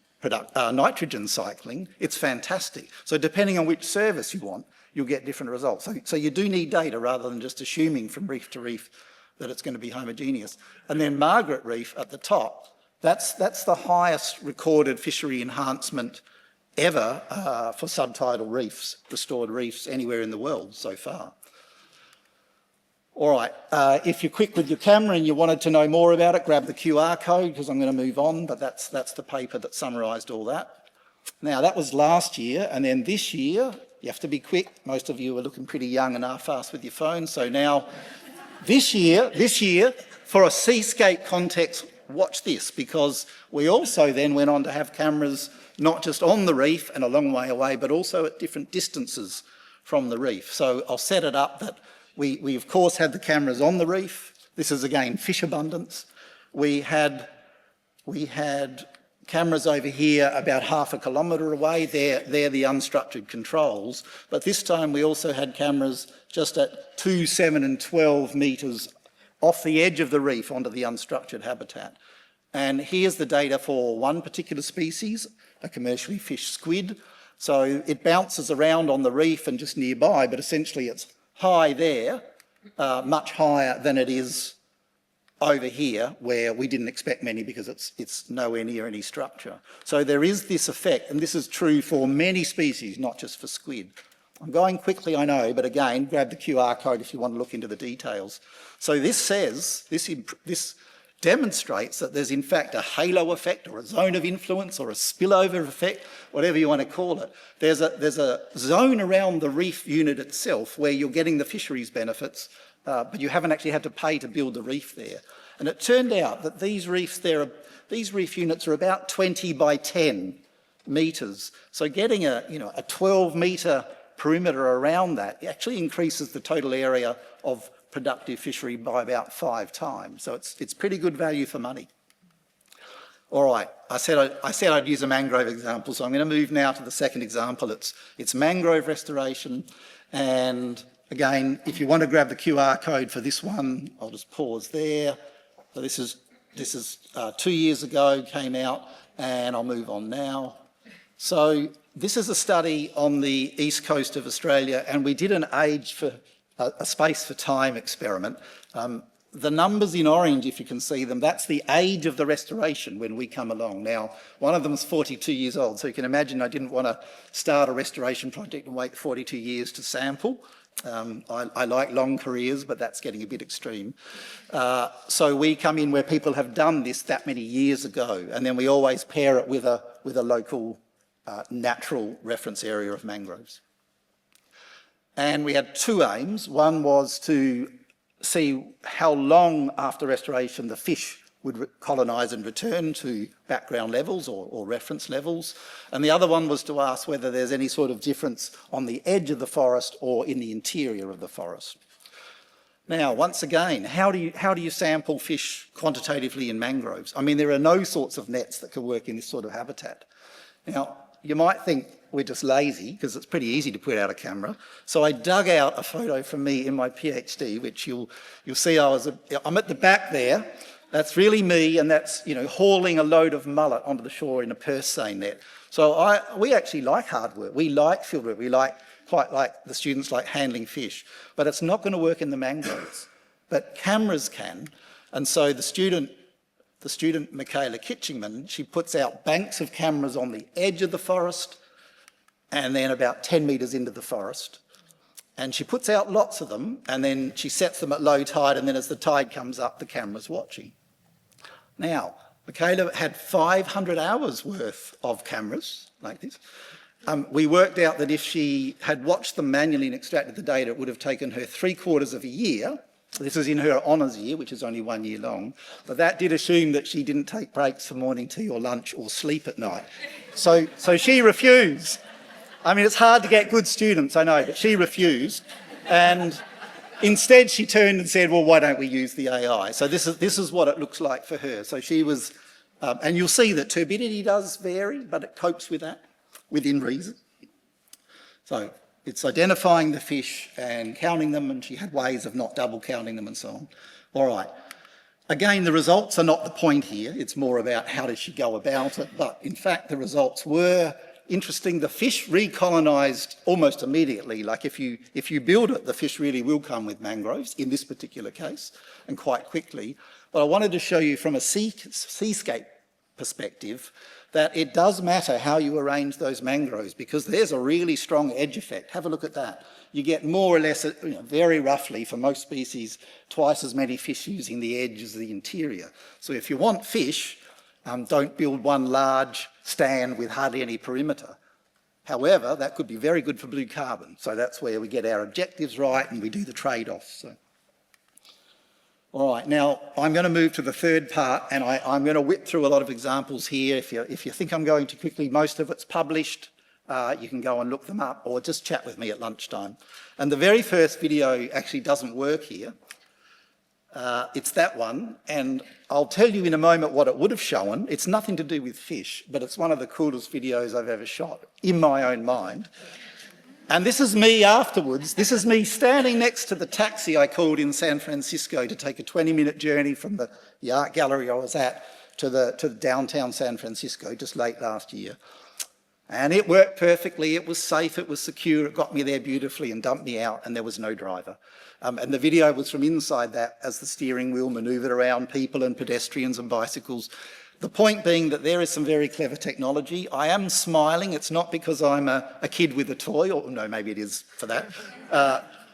cycling, it's fantastic. So depending on which service you want, you'll get different results. So you do need data rather than just assuming from reef to reef that it's going to be homogeneous. And then Margaret Reef at the top, that's the highest recorded fishery enhancement ever for subtidal reefs, restored reefs anywhere in the world so far. All right, if you're quick with your camera and you wanted to know more about it, grab the QR code, because I'm going to move on, but that's the paper that summarised all that. Now, that was last year, and then this year, you have to be quick. Most of you are looking pretty young and are fast with your phones. So now, this year, for a seascape context, watch this, because we also then went on to have cameras not just on the reef and a long way away, but also at different distances from the reef. So I'll set it up that we of course had the cameras on the reef. This is again fish abundance. We had cameras over here about 0.5 kilometre away. They're the unstructured controls. But this time we also had cameras just at 2, 7 and 12 metres off the edge of the reef onto the unstructured habitat. And here's the data for one particular species, a commercially fished squid. So it bounces around on the reef and just nearby, but essentially it's high there, much higher than it is over here, where we didn't expect many because it's nowhere near any structure. So there is this effect, and this is true for many species, not just for squid. I'm going quickly, I know, but again, grab the QR code if you want to look into the details. So this says, this demonstrates that there's in fact a halo effect or a zone of influence or a spillover effect, whatever you want to call it. There's a zone around the reef unit itself where you're getting the fisheries benefits, but you haven't actually had to pay to build the reef there. And it turned out that these reef units are about 20 by 10 metres. So getting a 12-metre perimeter around that actually increases the total area of productive fishery by about 5 times. So it's pretty good value for money. All right, I said I'd use a mangrove example, so I'm going to move now to the second example. It's mangrove restoration, and again, if you want to grab the QR code for this one, I'll just pause there. So this is 2 years ago, came out, and I'll move on now. So this is a study on the east coast of Australia, and we did a space for time experiment. The numbers in orange, if you can see them, that's the age of the restoration when we come along. Now, one of them is 42 years old, so you can imagine I didn't want to start a restoration project and wait 42 years to sample. I like long careers, but that's getting a bit extreme. So we come in where people have done this that many years ago, and then we always pair it with a local natural reference area of mangroves. And we had 2 aims. One was to see how long after restoration the fish would colonise and return to background levels or reference levels. And the other one was to ask whether there's any sort of difference on the edge of the forest or in the interior of the forest. Now, once again, how do you sample fish quantitatively in mangroves? I mean, there are no sorts of nets that can work in this sort of habitat. Now, you might think we're just lazy because it's pretty easy to put out a camera. So I dug out a photo from me in my PhD, which you'll see I'm at the back there. That's really me, and that's hauling a load of mullet onto the shore in a purse seine net. So we actually like hard work. We like field work. We quite like the students like handling fish, but it's not going to work in the mangroves. But cameras can, and so the student Michaela Kitchingman, she puts out banks of cameras on the edge of the forest and then about 10 metres into the forest. And she puts out lots of them, and then she sets them at low tide, and then as the tide comes up, the camera's watching. Now, Michaela had 500 hours worth of cameras like this. We worked out that if she had watched them manually and extracted the data, it would have taken her 3/4 of a year. This is in her honours year, which is only 1 year long. But that did assume that she didn't take breaks for morning tea or lunch or sleep at night. So she refused. I mean, it's hard to get good students, I know, but she refused. And instead she turned and said, well, why don't we use the AI? So this is what it looks like for her. So she was, and you'll see that turbidity does vary, but it copes with that within reason. So it's identifying the fish and counting them, and she had ways of not double counting them and so on. All right. Again, the results are not the point here. It's more about how did she go about it. But in fact, the results were interesting. The fish recolonised almost immediately. Like if you build it, the fish really will come with mangroves in this particular case, and quite quickly. But I wanted to show you from a seascape perspective that it does matter how you arrange those mangroves, because there's a really strong edge effect. Have a look at that. You get more or less, very roughly for most species, twice as many fish using the edge as the interior. So if you want fish, don't build one large stand with hardly any perimeter. However, that could be very good for blue carbon. So that's where we get our objectives right and we do the trade-offs. So. All right, now I'm going to move to the third part, and I'm going to whip through a lot of examples here. If you think I'm going too quickly, most of it's published. You can go and look them up or just chat with me at lunchtime. And the very first video actually doesn't work here. It's that one, and I'll tell you in a moment what it would have shown. It's nothing to do with fish, but it's one of the coolest videos I've ever shot, in my own mind. And this is me afterwards. This is me standing next to the taxi I called in San Francisco to take a 20-minute journey from the art gallery I was at to downtown San Francisco just late last year. And it worked perfectly. It was safe, it was secure, it got me there beautifully and dumped me out, and there was no driver. And the video was from inside that as the steering wheel manoeuvred around people and pedestrians and bicycles. The point being that there is some very clever technology. I am smiling. It's not because I'm a kid with a toy, or no, maybe it is for that.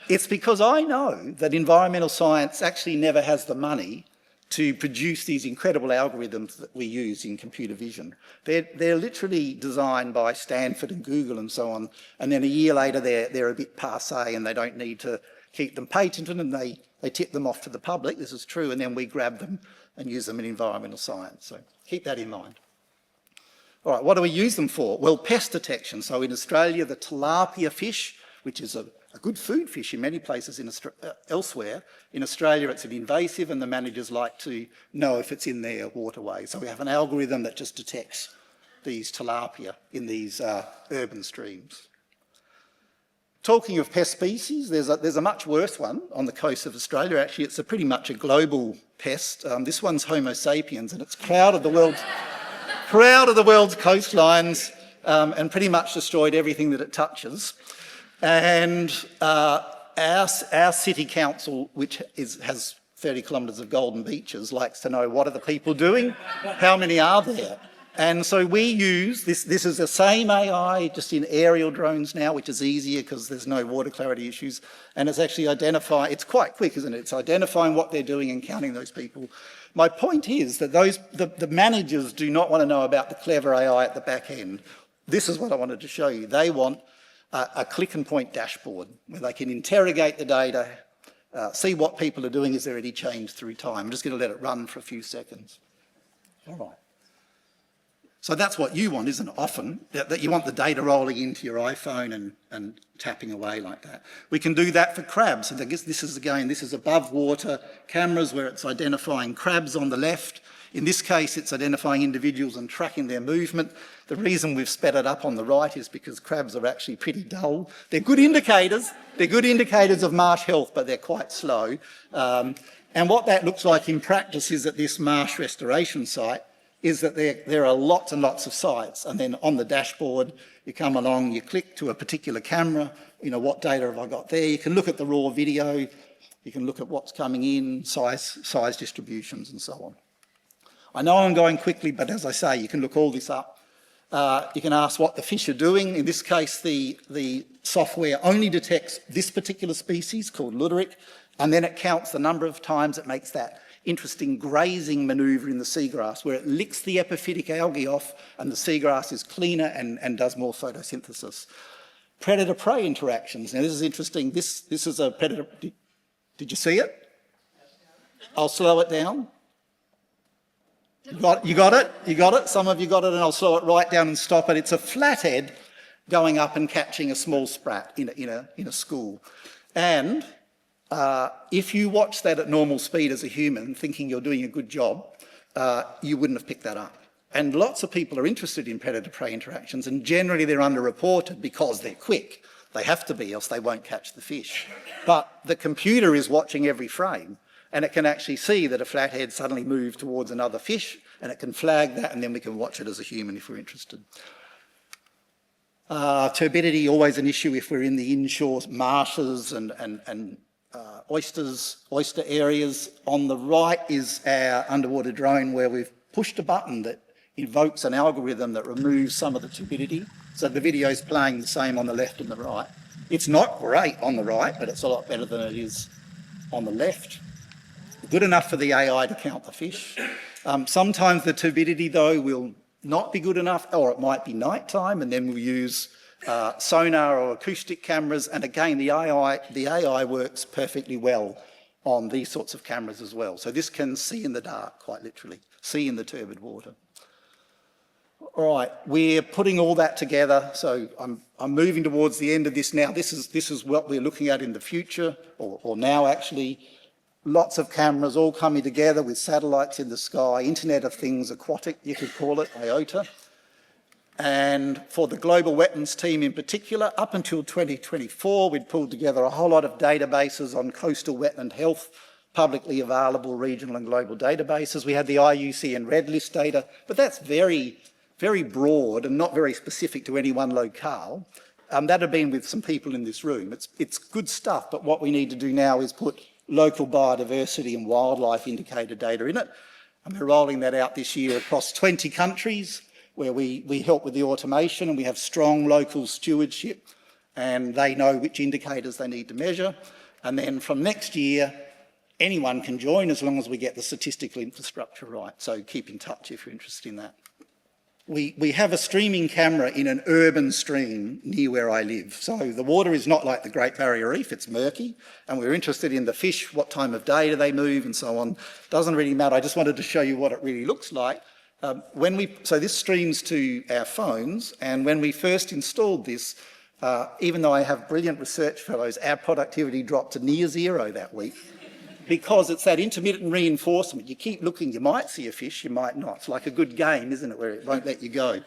It's because I know that environmental science actually never has the money to produce these incredible algorithms that we use in computer vision. They're literally designed by Stanford and Google and so on, and then a year later they're a bit passé and they don't need to keep them patented, and they they tip them off to the public, this is true, and then we grab them and use them in environmental science. So keep that in mind. All right, what do we use them for? Well, pest detection. So in Australia, the tilapia fish, which is a good food fish in many places elsewhere, in Australia it's an invasive and the managers like to know if it's in their waterway. So we have an algorithm that just detects these tilapia in these urban streams. Talking of pest species, there's a much worse one on the coast of Australia. Actually, it's pretty much a global pest. This one's Homo sapiens, and it's proud of the world's coastlines and pretty much destroyed everything that it touches. And our city council, which has 30 kilometres of golden beaches, likes to know what are the people doing, how many are there. And so we use, this is the same AI just in aerial drones now, which is easier because there's no water clarity issues. And it's actually it's quite quick, isn't it? It's identifying what they're doing and counting those people. My point is that the managers do not want to know about the clever AI at the back end. This is what I wanted to show you. They want a click and point dashboard where they can interrogate the data, see what people are doing, is there any change through time. I'm just going to let it run for a few seconds. All right. So that's what you want, isn't it? Often, that you want the data rolling into your iPhone and tapping away like that. We can do that for crabs. And I guess this is above water cameras where it's identifying crabs on the left. In this case, it's identifying individuals and tracking their movement. The reason we've sped it up on the right is because crabs are actually pretty dull. They're good indicators. They're good indicators of marsh health, but they're quite slow. And what that looks like in practice is at this marsh restoration site, is that there are lots and lots of sites, and then on the dashboard you come along, you click to a particular camera, what data have I got there? You can look at the raw video, you can look at what's coming in, size distributions and so on. I know I'm going quickly, but as I say, you can look all this up. You can ask what the fish are doing. In this case, the software only detects this particular species called luderick, and then it counts the number of times it makes that interesting grazing manoeuvre in the seagrass where it licks the epiphytic algae off and the seagrass is cleaner and does more photosynthesis. Predator-prey interactions. Now this is interesting. This is a predator. Did you see it? I'll slow it down. You got it? Some of you got it, and I'll slow it right down and stop it. It's a flathead going up and catching a small sprat in a school. And if you watch that at normal speed as a human, thinking you're doing a good job, you wouldn't have picked that up. And lots of people are interested in predator-prey interactions, and generally they're underreported because they're quick. They have to be, else they won't catch the fish. But the computer is watching every frame, and it can actually see that a flathead suddenly moved towards another fish, and it can flag that, and then we can watch it as a human if we're interested. Turbidity, always an issue if we're in the inshore marshes and oyster areas. On the right is our underwater drone where we've pushed a button that invokes an algorithm that removes some of the turbidity. So the video's playing the same on the left and the right. It's not great on the right, but it's a lot better than it is on the left. Good enough for the AI to count the fish. Sometimes the turbidity, though, will not be good enough, or it might be nighttime, and then we'll use sonar or acoustic cameras, and again the AI works perfectly well on these sorts of cameras as well. So this can see in the dark, quite literally, see in the turbid water. All right, we're putting all that together, so I'm moving towards the end of this now. This is what we're looking at in the future, or now actually. Lots of cameras all coming together with satellites in the sky, Internet of Things, aquatic, you could call it, IOTA. And for the global wetlands team in particular, up until 2024, we'd pulled together a whole lot of databases on coastal wetland health, publicly available regional and global databases. We had the IUCN Red List data, but that's very, very broad and not very specific to any one locale. That had been with some people in this room. It's good stuff, but what we need to do now is put local biodiversity and wildlife indicator data in it. And we're rolling that out this year across 20 countries where we help with the automation, and we have strong local stewardship, and they know which indicators they need to measure. And then from next year, anyone can join as long as we get the statistical infrastructure right. So keep in touch if you're interested in that. we have a streaming camera in an urban stream near where I live. So the water is not like the Great Barrier Reef, it's murky, and we're interested in the fish, what time of day do they move and so on. Doesn't really matter, I just wanted to show you what it really looks like. So this streams to our phones, and when we first installed this, even though I have brilliant research fellows, our productivity dropped to near zero that week. Because it's that intermittent reinforcement. You keep looking, you might see a fish, you might not. It's like a good game, isn't it, where it won't let you go.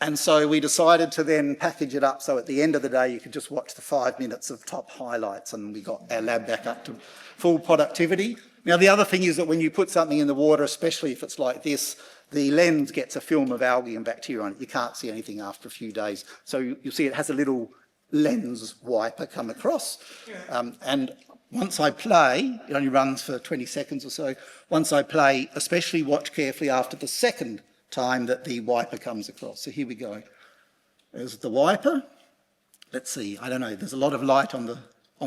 And so we decided to then package it up so at the end of the day you could just watch the 5 minutes of top highlights, and we got our lab back up to full productivity. Now the other thing is that when you put something in the water, especially if it's like this, the lens gets a film of algae and bacteria on it. You can't see anything after a few days. So you'll see it has a little lens wiper come across. And once I play, it only runs for 20 seconds or so, once I play, especially watch carefully after the second time that the wiper comes across. So here we go. There's the wiper. Let's see, I don't know, there's a lot of light on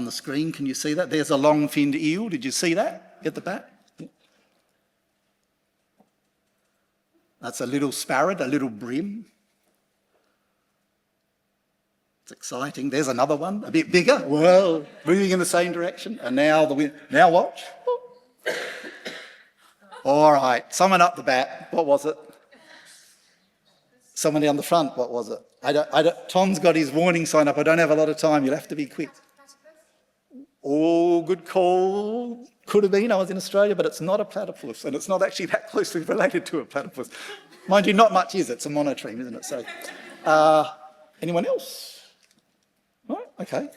the screen. Can you see that? There's a long-finned eel. Did you see that at the back? Yeah. That's a little sparrowed, a little brim. It's exciting. There's another one, a bit bigger. Well, moving in the same direction. And now the wind. Now watch. All right. Someone up the back. What was it? Someone down the front. What was it? Tom's got his warning sign up. I don't have a lot of time. You'll have to be quick. Oh, good call. Could have been. I was in Australia, but it's not a platypus, and it's not actually that closely related to a platypus. Mind you, not much is. It's a monotreme, isn't it? So, anyone else? Right, okay.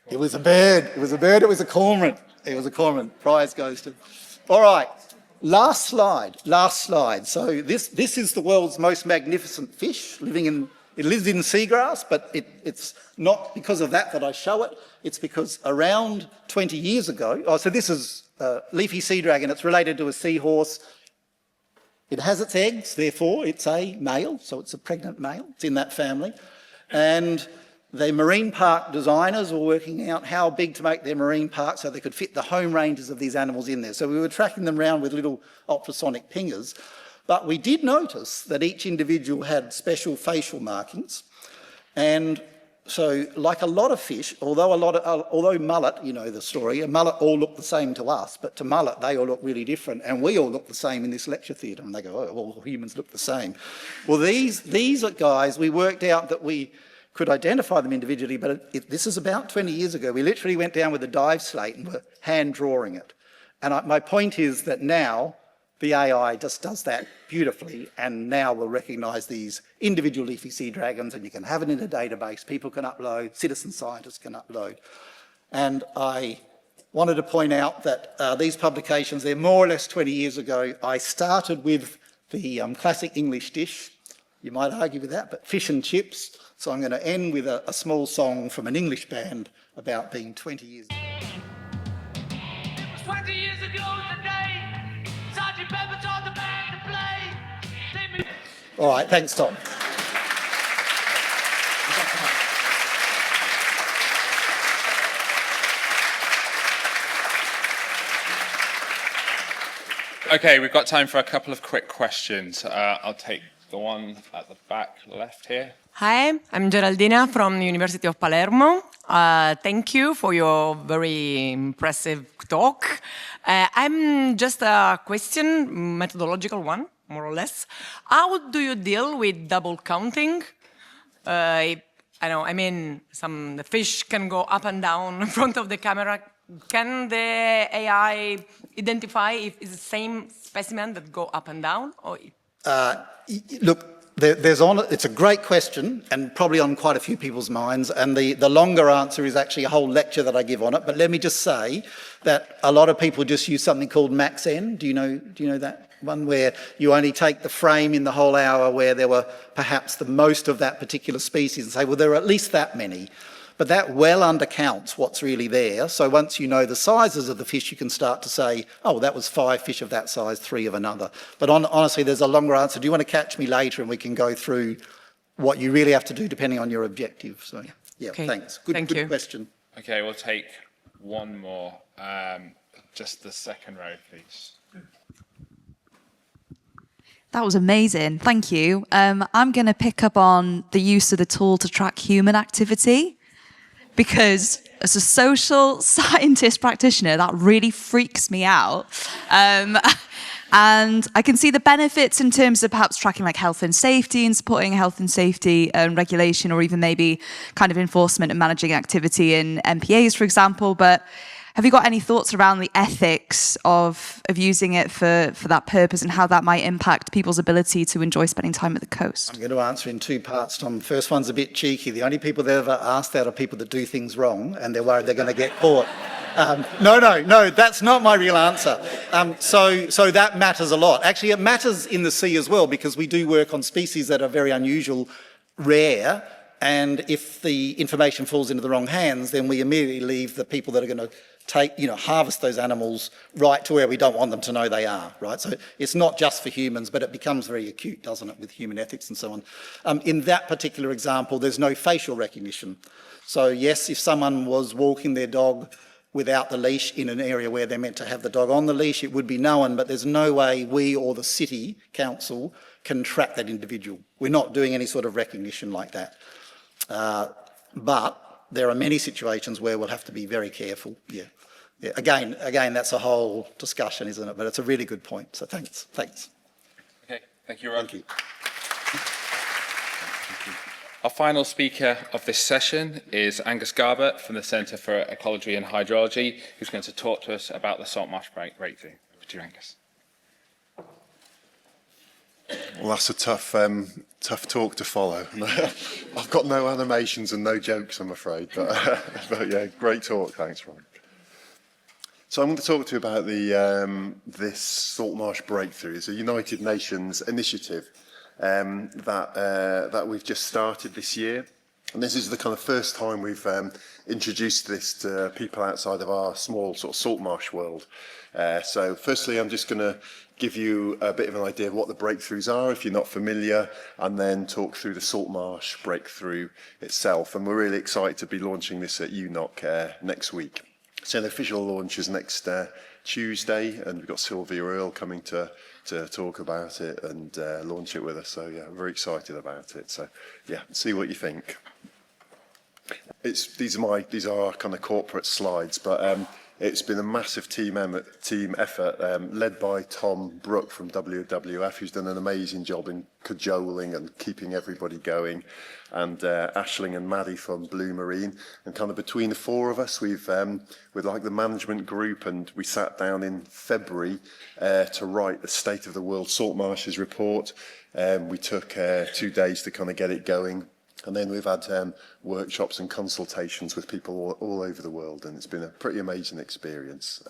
It was a bird. It was a bird. It was a cormorant. It was a cormorant. Prize goes to... All right. Last slide. Last slide. So this is the world's most magnificent fish living in... It lives in seagrass, but it's not because of that I show it. It's because around 20 years ago... Oh, so this is leafy sea dragon. It's related to a seahorse. It has its eggs, therefore it's a male. So it's a pregnant male. It's in that family. And... the marine park designers were working out how big to make their marine park so they could fit the home ranges of these animals in there. So we were tracking them around with little ultrasonic pingers. But we did notice that each individual had special facial markings. And so like a lot of fish, although mullet, you know the story, a mullet all look the same to us, but to mullet they all look really different. And we all look the same in this lecture theatre. And they go, oh, well, humans look the same. Well, these are guys, we worked out that we could identify them individually, but this is about 20 years ago. We literally went down with a dive slate and were hand drawing it. And my point is that now the AI just does that beautifully, and now we'll recognise these individual leafy sea dragons, and you can have it in a database, people can upload, citizen scientists can upload. And I wanted to point out that these publications, they're more or less 20 years ago. I started with the classic English dish. You might argue with that, but fish and chips. So I'm going to end with a small song from an English band about being 20 years ago. It was 20 years ago today. Sergeant Pepper taught the band to play. All right, thanks, Tom. Okay, we've got time for a couple of quick questions. I'll take the one at the back left here. Hi, I'm Geraldina from the University of Palermo. Thank you for your very impressive talk. I'm just a question, methodological one, more or less. How do you deal with double counting? The fish can go up and down in front of the camera. Can the AI identify if it's the same specimen that go up and down? Or Look, it's a great question, and probably on quite a few people's minds, and the longer answer is actually a whole lecture that I give on it. But let me just say that a lot of people just use something called max n. Do you know that one, where you only take the frame in the whole hour where there were perhaps the most of that particular species and say, well, there are at least that many. But that well undercounts what's really there. So once you know the sizes of the fish, you can start to say, oh, well, that was 5 fish of that size, 3 of another. But honestly, there's a longer answer. Do you want to catch me later and we can go through what you really have to do depending on your objective? So, yeah, okay. Thanks. Good question. Okay, we'll take one more. Just the second row, please. That was amazing. Thank you. I'm going to pick up on the use of the tool to track human activity, because as a social scientist practitioner, that really freaks me out. And I can see the benefits in terms of perhaps tracking like health and safety and supporting health and safety regulation, or even maybe kind of enforcement and managing activity in MPAs, for example. But have you got any thoughts around the ethics of using it for that purpose, and how that might impact people's ability to enjoy spending time at the coast? I'm going to answer in two parts, Tom. The first one's a bit cheeky. The only people that ever ask that are people that do things wrong and they're worried they're going to get caught. No, that's not my real answer. So that matters a lot. Actually, it matters in the sea as well, because we do work on species that are very unusual, rare, and if the information falls into the wrong hands, then we immediately leave the people that are going to harvest those animals right to where we don't want them to know they are, right? So it's not just for humans, but it becomes very acute, doesn't it, with human ethics and so on. In that particular example, there's no facial recognition. So yes, if someone was walking their dog without the leash in an area where they're meant to have the dog on the leash, it would be known, but there's no way we or the city council can track that individual. We're not doing any sort of recognition like that. But there are many situations where we'll have to be very careful. Yeah. Again, that's a whole discussion, isn't it? But it's a really good point. So thanks. Okay, thank you, Rod. Thank you. Our final speaker of this session is Angus Garbutt from the Centre for Ecology and Hydrology, who's going to talk to us about the Saltmarsh Breakthrough. Over to you, Angus. Well, that's a tough talk to follow. I've got no animations and no jokes, I'm afraid. But yeah, great talk. Thanks, Rod. So I'm going to talk to you about this Saltmarsh Breakthrough. It's a United Nations initiative that we've just started this year. And this is the kind of first time we've introduced this to people outside of our small sort of saltmarsh world. So firstly, I'm just going to give you a bit of an idea of what the breakthroughs are, if you're not familiar, and then talk through the Saltmarsh Breakthrough itself. And we're really excited to be launching this at UNOC next week. So the official launch is next Tuesday, and we've got Sylvia Earle coming to talk about it and launch it with us. So yeah, I'm very excited about it. So yeah, see what you think. These are our kind of corporate slides, but it's been a massive team effort led by Tom Brook from WWF, who's done an amazing job in cajoling and keeping everybody going, and Aisling and Maddie from Blue Marine. And kind of between the four of us, we've with like the management group, and we sat down in February to write the State of the World Salt Marshes report. We took 2 days to kind of get it going. And then we've had workshops and consultations with people all over the world, and it's been a pretty amazing experience.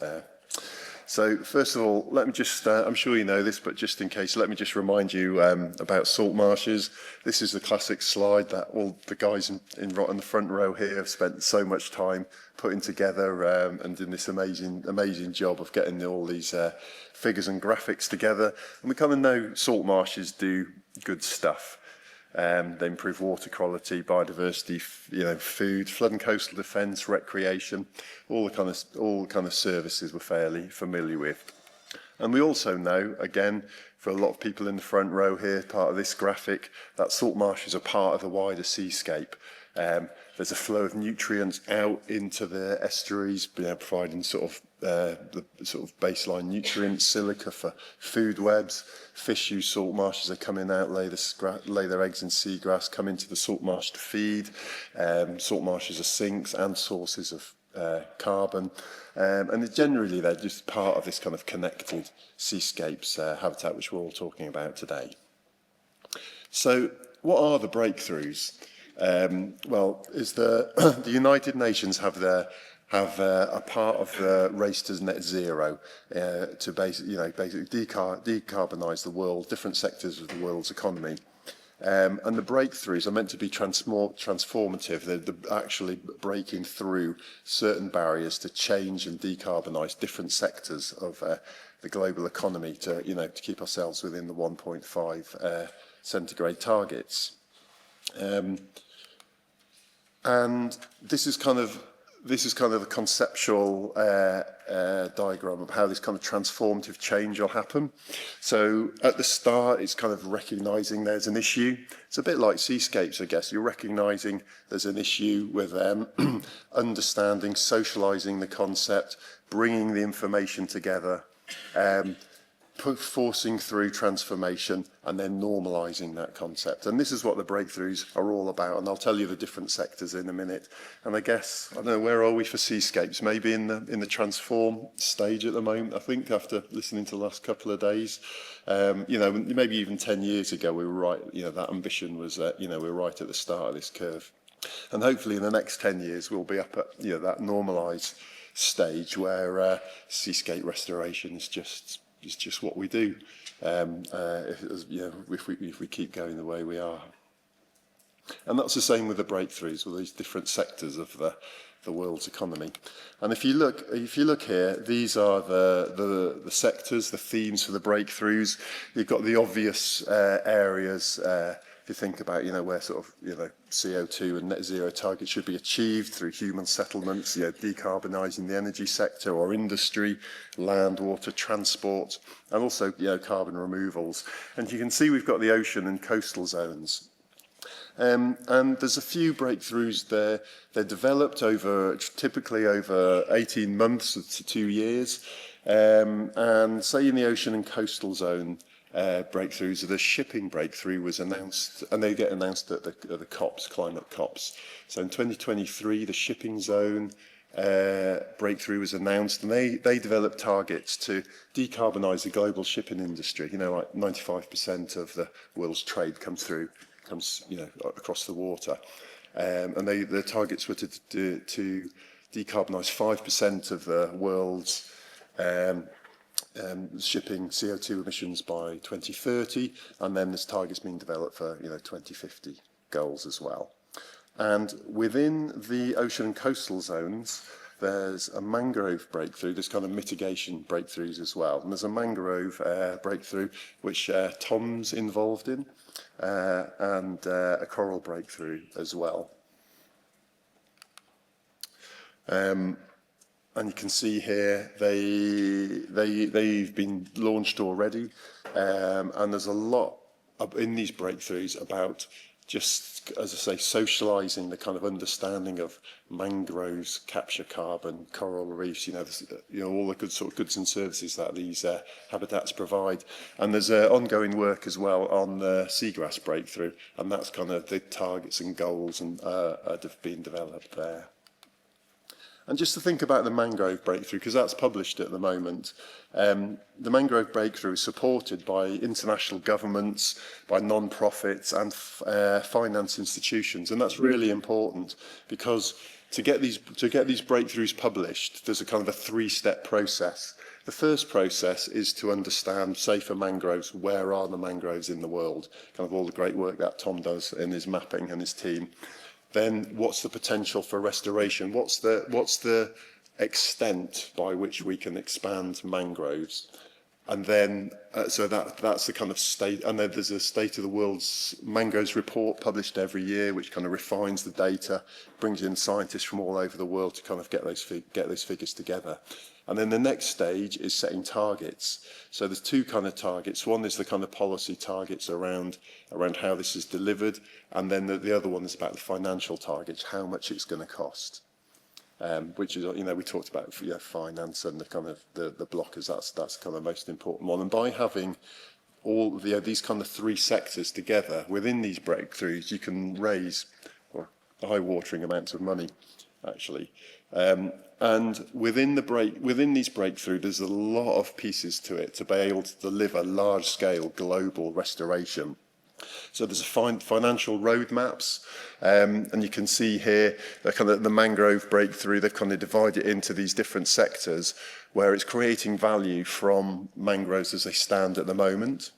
So first of all, let me just, I'm sure you know this, but just in case, let me just remind you about salt marshes. This is the classic slide that all the guys in the front row here have spent so much time putting together and doing this amazing job of getting all these figures and graphics together. And we kind of know salt marshes do good stuff. They improve water quality, biodiversity, food, flood and coastal defence, recreation, all the kind of services we're fairly familiar with. And we also know, again, for a lot of people in the front row here, part of this graphic, that salt marshes are part of the wider seascape. There's a flow of nutrients out into the estuaries, providing the baseline nutrients, silica for food webs. Fish use salt marshes, are coming out, lay their eggs in seagrass, come into the salt marsh to feed. Salt marshes are sinks and sources of carbon. And generally, they're just part of this kind of connected seascapes habitat, which we're all talking about today. So what are the breakthroughs? The United Nations have a part of the race to net zero to basically decarbonise the world, different sectors of the world's economy. And the breakthroughs are meant to be transformative. They're actually breaking through certain barriers to change and decarbonise different sectors of the global economy to keep ourselves within the 1.5 centigrade targets. And this is kind of this is kind of the conceptual diagram of how this kind of transformative change will happen. So at the start, it's kind of recognising there's an issue. It's a bit like Seascapes, I guess. You're recognising there's an issue with understanding, socialising the concept, bringing the information together, forcing through transformation, and then normalising that concept. And this is what the breakthroughs are all about, and I'll tell you the different sectors in a minute. And I guess, I don't know, where are we for Seascapes? Maybe in the transform stage at the moment, I think, after listening to the last couple of days. You know, maybe even 10 years ago, we were right, you know, that ambition was, you know, we were right at the start of this curve. And hopefully in the next 10 years, we'll be up at, you know, that normalised stage where seascape restoration is just what we do, if we keep going the way we are. And that's the same with the breakthroughs, with these different sectors of the world's economy. And if you look here, these are the sectors, the themes for the breakthroughs. You've got the obvious areas. If you think about, you know, where sort of, you know, CO2 and net zero targets should be achieved through human settlements, you know, decarbonising the energy sector or industry, land, water, transport, and also, you know, carbon removals. And you can see we've got the ocean and coastal zones. And there's a few breakthroughs there. They're developed typically over 18 months to 2 years. And say in the ocean and coastal zone, breakthroughs, the shipping breakthrough was announced, and they get announced at the COPs, climate COPs. So in 2023, the shipping zone breakthrough was announced, and they developed targets to decarbonise the global shipping industry. You know, like 95% of the world's trade comes, you know, across the water, and the targets were to decarbonise 5% of the world's shipping CO2 emissions by 2030, and then this target's being developed for, you know, 2050 goals as well. And within the ocean and coastal zones, there's a mangrove breakthrough. There's kind of mitigation breakthroughs as well. And there's a mangrove breakthrough which Tom's involved in, and a coral breakthrough as well. And you can see here they've been launched already, and there's a lot in these breakthroughs about just, as I say, socialising the kind of understanding of mangroves, capture carbon, coral reefs, you know, all the good sort of goods and services that these habitats provide. And there's ongoing work as well on the seagrass breakthrough, and that's kind of the targets and goals and are being developed there. And just to think about the mangrove breakthrough, because that's published at the moment, the mangrove breakthrough is supported by international governments, by non-profits and finance institutions. And that's really important, because to get these breakthroughs published, there's a kind of a three-step process. The first process is to understand, say for mangroves, where are the mangroves in the world? Kind of all the great work that Tom does in his mapping and his team. Then what's the potential for restoration? What's the extent by which we can expand mangroves? And then, so that's the kind of state, and then there's a State of the World's Mangroves report published every year, which kind of refines the data, brings in scientists from all over the world to kind of get those figures together. And then the next stage is setting targets. So there's two kind of targets. One is the kind of policy targets around how this is delivered, and then the other one is about the financial targets, how much it's going to cost. Which is, you know, we talked about, you know, finance and the kind of the blockers. That's kind of the most important one. And by having all these kind of three sectors together within these breakthroughs, you can raise eye-watering amounts of money, actually. And within these breakthroughs, there's a lot of pieces to it to be able to deliver large-scale global restoration. So there's financial roadmaps, and you can see here the mangrove breakthrough. They've kind of divided it into these different sectors where it's creating value from mangroves as they stand at the moment.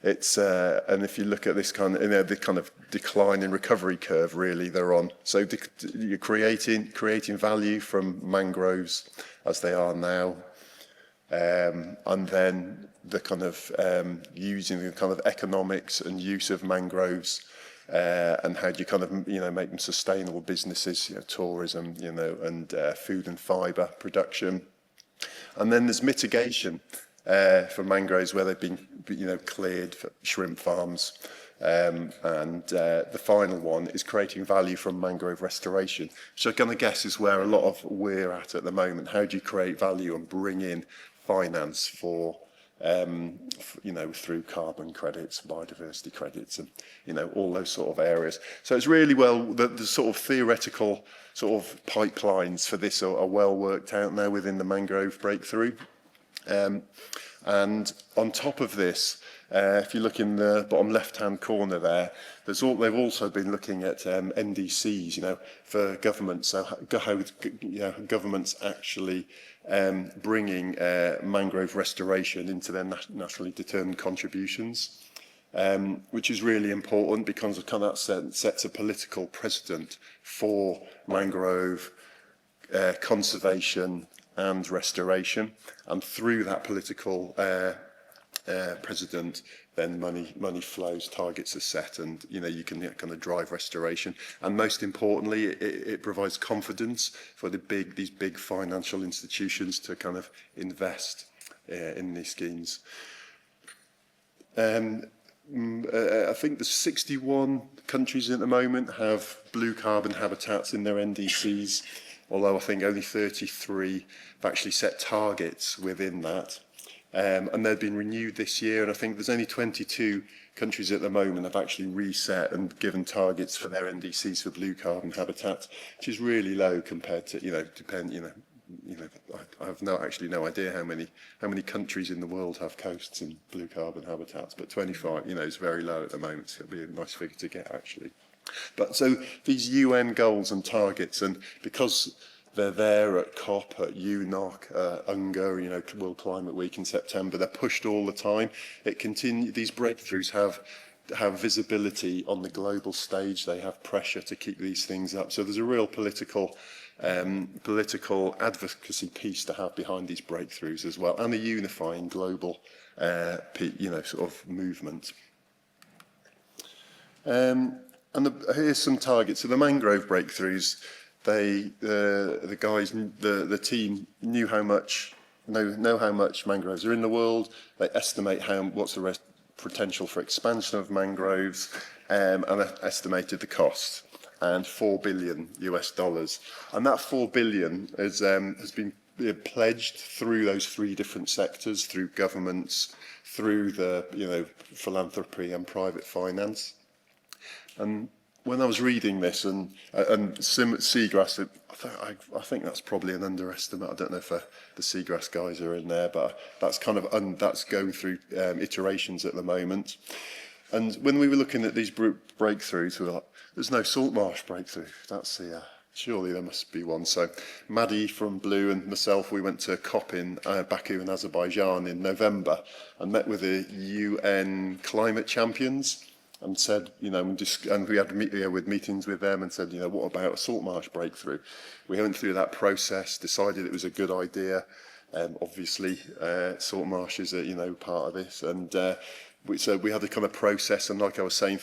It's and if you look at this kind of, you know, the kind of decline in recovery curve, really they're on. So you're creating value from mangroves as they are now, and then the kind of using the kind of economics and use of mangroves and how do you kind of, make them sustainable businesses, tourism, and food and fibre production. And then there's mitigation for mangroves where they've been, cleared for shrimp farms. And the final one is creating value from mangrove restoration, which I'm going to guess is where a lot of we're at the moment. How do you create value and bring in finance for through carbon credits, biodiversity credits, and all those sort of areas. So it's really the sort of theoretical sort of pipelines for this are well worked out now within the mangrove breakthrough. And on top of this, if you look in the bottom left-hand corner there, they've also been looking at NDCs, for governments. So how governments actually bringing mangrove restoration into their nationally determined contributions, which is really important because it kind of sets a political precedent for mangrove conservation and restoration, and through that political precedent, then money flows, targets are set, and you can kind of drive restoration. And most importantly, it provides confidence for these big financial institutions to kind of invest in these schemes. I think there's 61 countries at the moment have blue carbon habitats in their NDCs, although I think only 33 have actually set targets within that. And they've been renewed this year, and I think there's only 22 countries at the moment have actually reset and given targets for their NDCs for blue carbon habitat, which is really low compared to, I have no idea how many countries in the world have coasts and blue carbon habitats, but 25, is very low at the moment, so it'll be a nice figure to get actually. But so these UN goals and targets, and because they're there at COP, at UNOC, UNGA, World Climate Week in September, they're pushed all the time. These breakthroughs have visibility on the global stage. They have pressure to keep these things up. So there's a real political advocacy piece to have behind these breakthroughs as well, and a unifying global, sort of movement. Here's some targets. So the mangrove breakthroughs, the guys, the team knew how much mangroves are in the world. They estimate what's the potential for expansion of mangroves, and estimated the cost, and $4 billion US. And that $4 billion has been pledged through those three different sectors, through governments, through the philanthropy and private finance. And when I was reading this, and seagrass, I think that's probably an underestimate. I don't know if the seagrass guys are in there, but that's kind of that's going through iterations at the moment. And when we were looking at these breakthroughs, we were like, "There's no Saltmarsh breakthrough. That's surely there must be one." So Maddie from Blue and myself, we went to COP in Baku in Azerbaijan in November and met with the UN climate champions. And said, and we had with meetings with them and said, what about a Saltmarsh breakthrough? We went through that process, decided it was a good idea. Obviously, Saltmarsh is part of this, and so we had a kind of process. And like I was saying,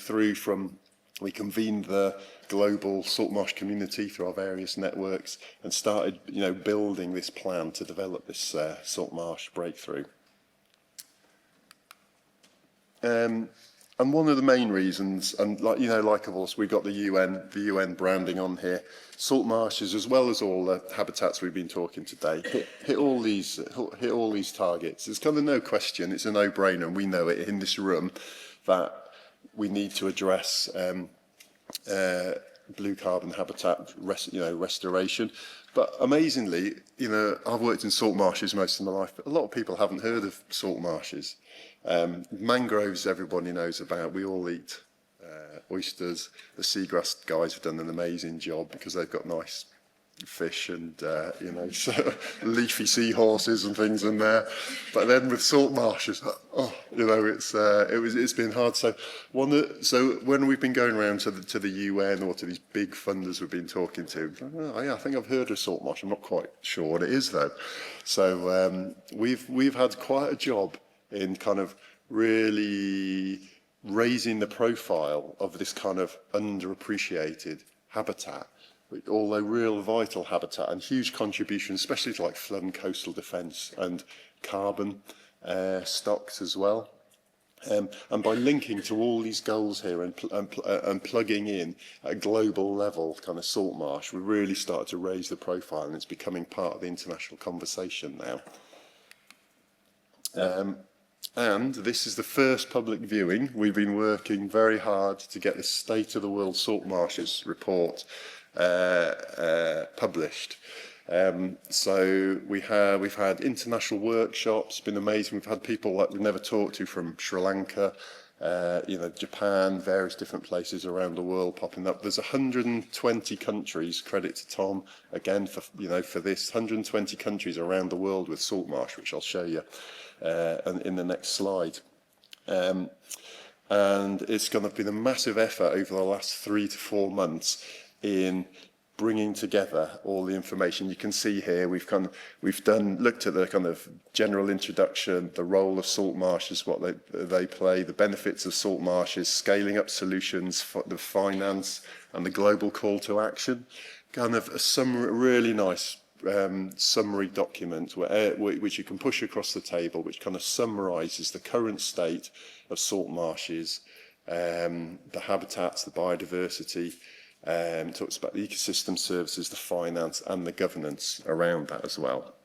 we convened the global Saltmarsh community through our various networks and started, building this plan to develop this Saltmarsh breakthrough. And one of the main reasons, and like of course, we've got the UN branding on here. Saltmarshes, as well as all the habitats we've been talking today, hit all these targets. There's kind of no question. It's a no-brainer, and we know it in this room that we need to address blue carbon habitat restoration. But amazingly, I've worked in salt marshes most of my life, but a lot of people haven't heard of salt marshes. Mangroves, everybody knows about. We all eat oysters. The seagrass guys have done an amazing job because they've got nice fish and leafy seahorses and things in there. But then with salt marshes, it's been hard. So when we've been going around to the UN or to these big funders we've been talking to, I think I've heard of salt marsh. I'm not quite sure what it is though. So we've had quite a job in kind of really raising the profile of this kind of underappreciated habitat, although real vital habitat and huge contribution, especially to like flood and coastal defence and carbon stocks as well. And by linking to all these goals here and plugging in at a global level kind of salt marsh, we really started to raise the profile, and it's becoming part of the international conversation now. And this is the first public viewing. We've been working very hard to get the State of the World Salt Marshes report published. So we've had international workshops, been amazing. We've had people that we've never talked to from Sri Lanka, Japan, various different places around the world popping up. There's 120 countries, credit to Tom again for this, 120 countries around the world with salt marsh, which I'll show you in the next slide. And it's going to be a massive effort over the last 3 to 4 months in bringing together all the information. You can see here we've looked at the kind of general introduction, the role of salt marshes, what they play, the benefits of salt marshes, scaling up solutions, for the finance, and the global call to action. Kind of a really nice summary document which you can push across the table, which kind of summarises the current state of salt marshes, the habitats, the biodiversity. Talks about the ecosystem services, the finance, and the governance around that as well.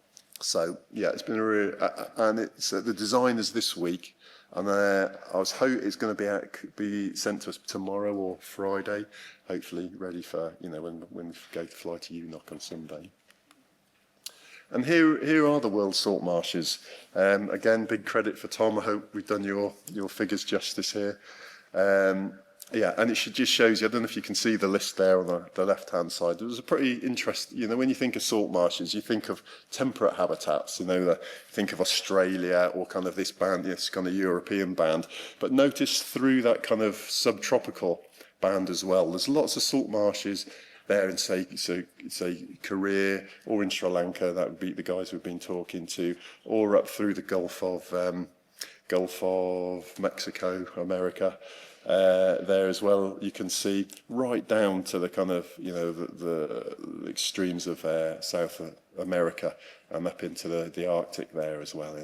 So yeah, it's been a real, and it's the design is this week, and it's going to be sent to us tomorrow or Friday, hopefully ready for when we go to fly to UNOC on Sunday. And here are the world salt marshes. Again, big credit for Tom. I hope we've done your figures justice here. Yeah, and it just shows you, I don't know if you can see the list there on the left-hand side. It was a pretty interesting, when you think of salt marshes, you think of temperate habitats, think of Australia or kind of this band, this kind of European band. But notice through that kind of subtropical band as well, there's lots of salt marshes there in, say Korea or in Sri Lanka, that would be the guys we've been talking to, or up through the Gulf of Mexico, America. There as well, you can see right down to the kind of the extremes of South America and up into the Arctic there as well.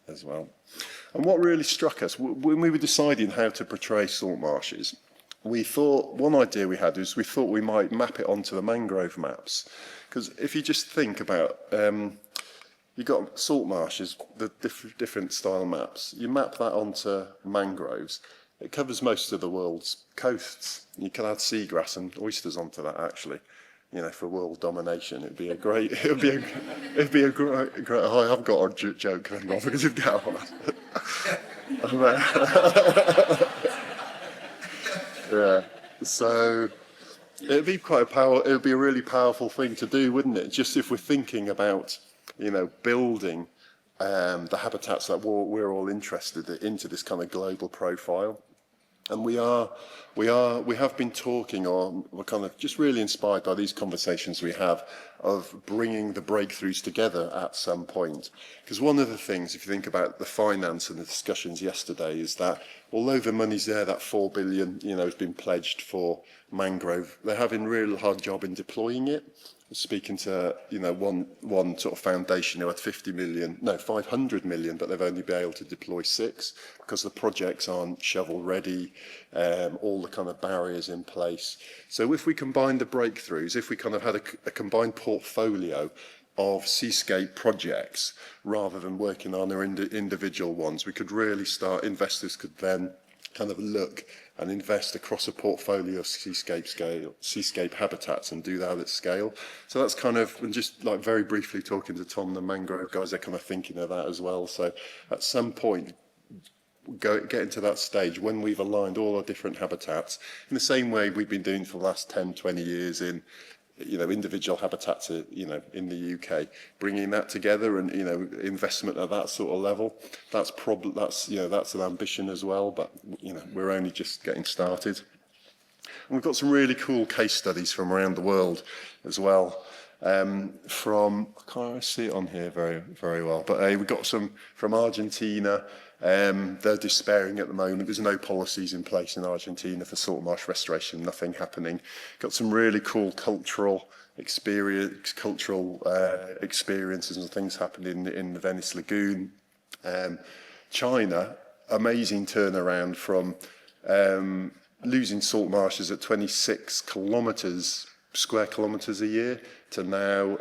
And what really struck us when we were deciding how to portray salt marshes, we thought one idea we had was we thought we might map it onto the mangrove maps, because if you just think about you've got salt marshes, the different style maps. You map that onto mangroves. It covers most of the world's coasts. You can add seagrass and oysters onto that, actually. For world domination, it'd be a great. It'd be a great. I have got a joke going on because of that. Yeah. So it'd be it'd be a really powerful thing to do, wouldn't it? Just if we're thinking about, building the habitats that we're all interested in into this kind of global profile. And we have been talking, or we're kind of just really inspired by these conversations we have of bringing the breakthroughs together at some point. Because one of the things, if you think about the finance and the discussions yesterday, is that although the money's there, that 4 billion, has been pledged for mangrove, they're having a real hard job in deploying it. Speaking to one sort of foundation who had 500 million, but they've only been able to deploy 6 because the projects aren't shovel ready, all the kind of barriers in place. So if we combine the breakthroughs, if we kind of had a combined portfolio of seascape projects rather than working on their individual ones, we could really start. Investors could then kind of look and invest across a portfolio of seascape habitats and do that at scale. So that's kind of, and just like very briefly talking to Tom, the mangrove guys, they're kind of thinking of that as well. So at some point, get into that stage when we've aligned all our different habitats in the same way we've been doing for the last 10, 20 years in individual habitats, in the UK, bringing that together and, investment at that sort of level, that's an ambition as well, but, we're only just getting started. And we've got some really cool case studies from around the world as well. I can't see it on here very, very well, but we've got some from Argentina, They're despairing at the moment. There's no policies in place in Argentina for saltmarsh restoration, nothing happening. Got some really cool cultural experiences and things happening in the Venice Lagoon. China, amazing turnaround from losing salt marshes at 26 square kilometres a year to now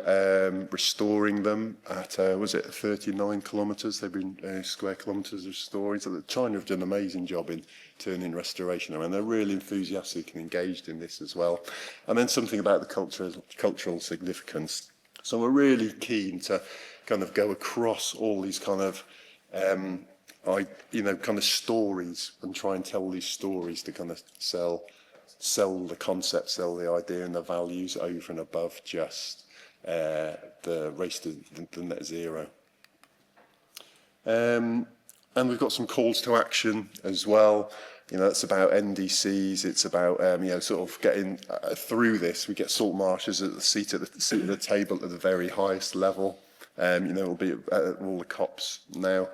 restoring them at, was it 39 kilometres? They've been square kilometres of restoring. So China have done an amazing job in turning restoration around. They're really enthusiastic and engaged in this as well. And then something about the cultural significance. So we're really keen to kind of go across all these kind of kind of stories and try and tell these stories to kind of sell the concept, sell the idea and the values over and above just the race to the net zero. And we've got some calls to action as well. It's about NDCs. It's about sort of getting through this. We get salt marshes at the seat of the table at the very highest level. It'll be at all the COPs now.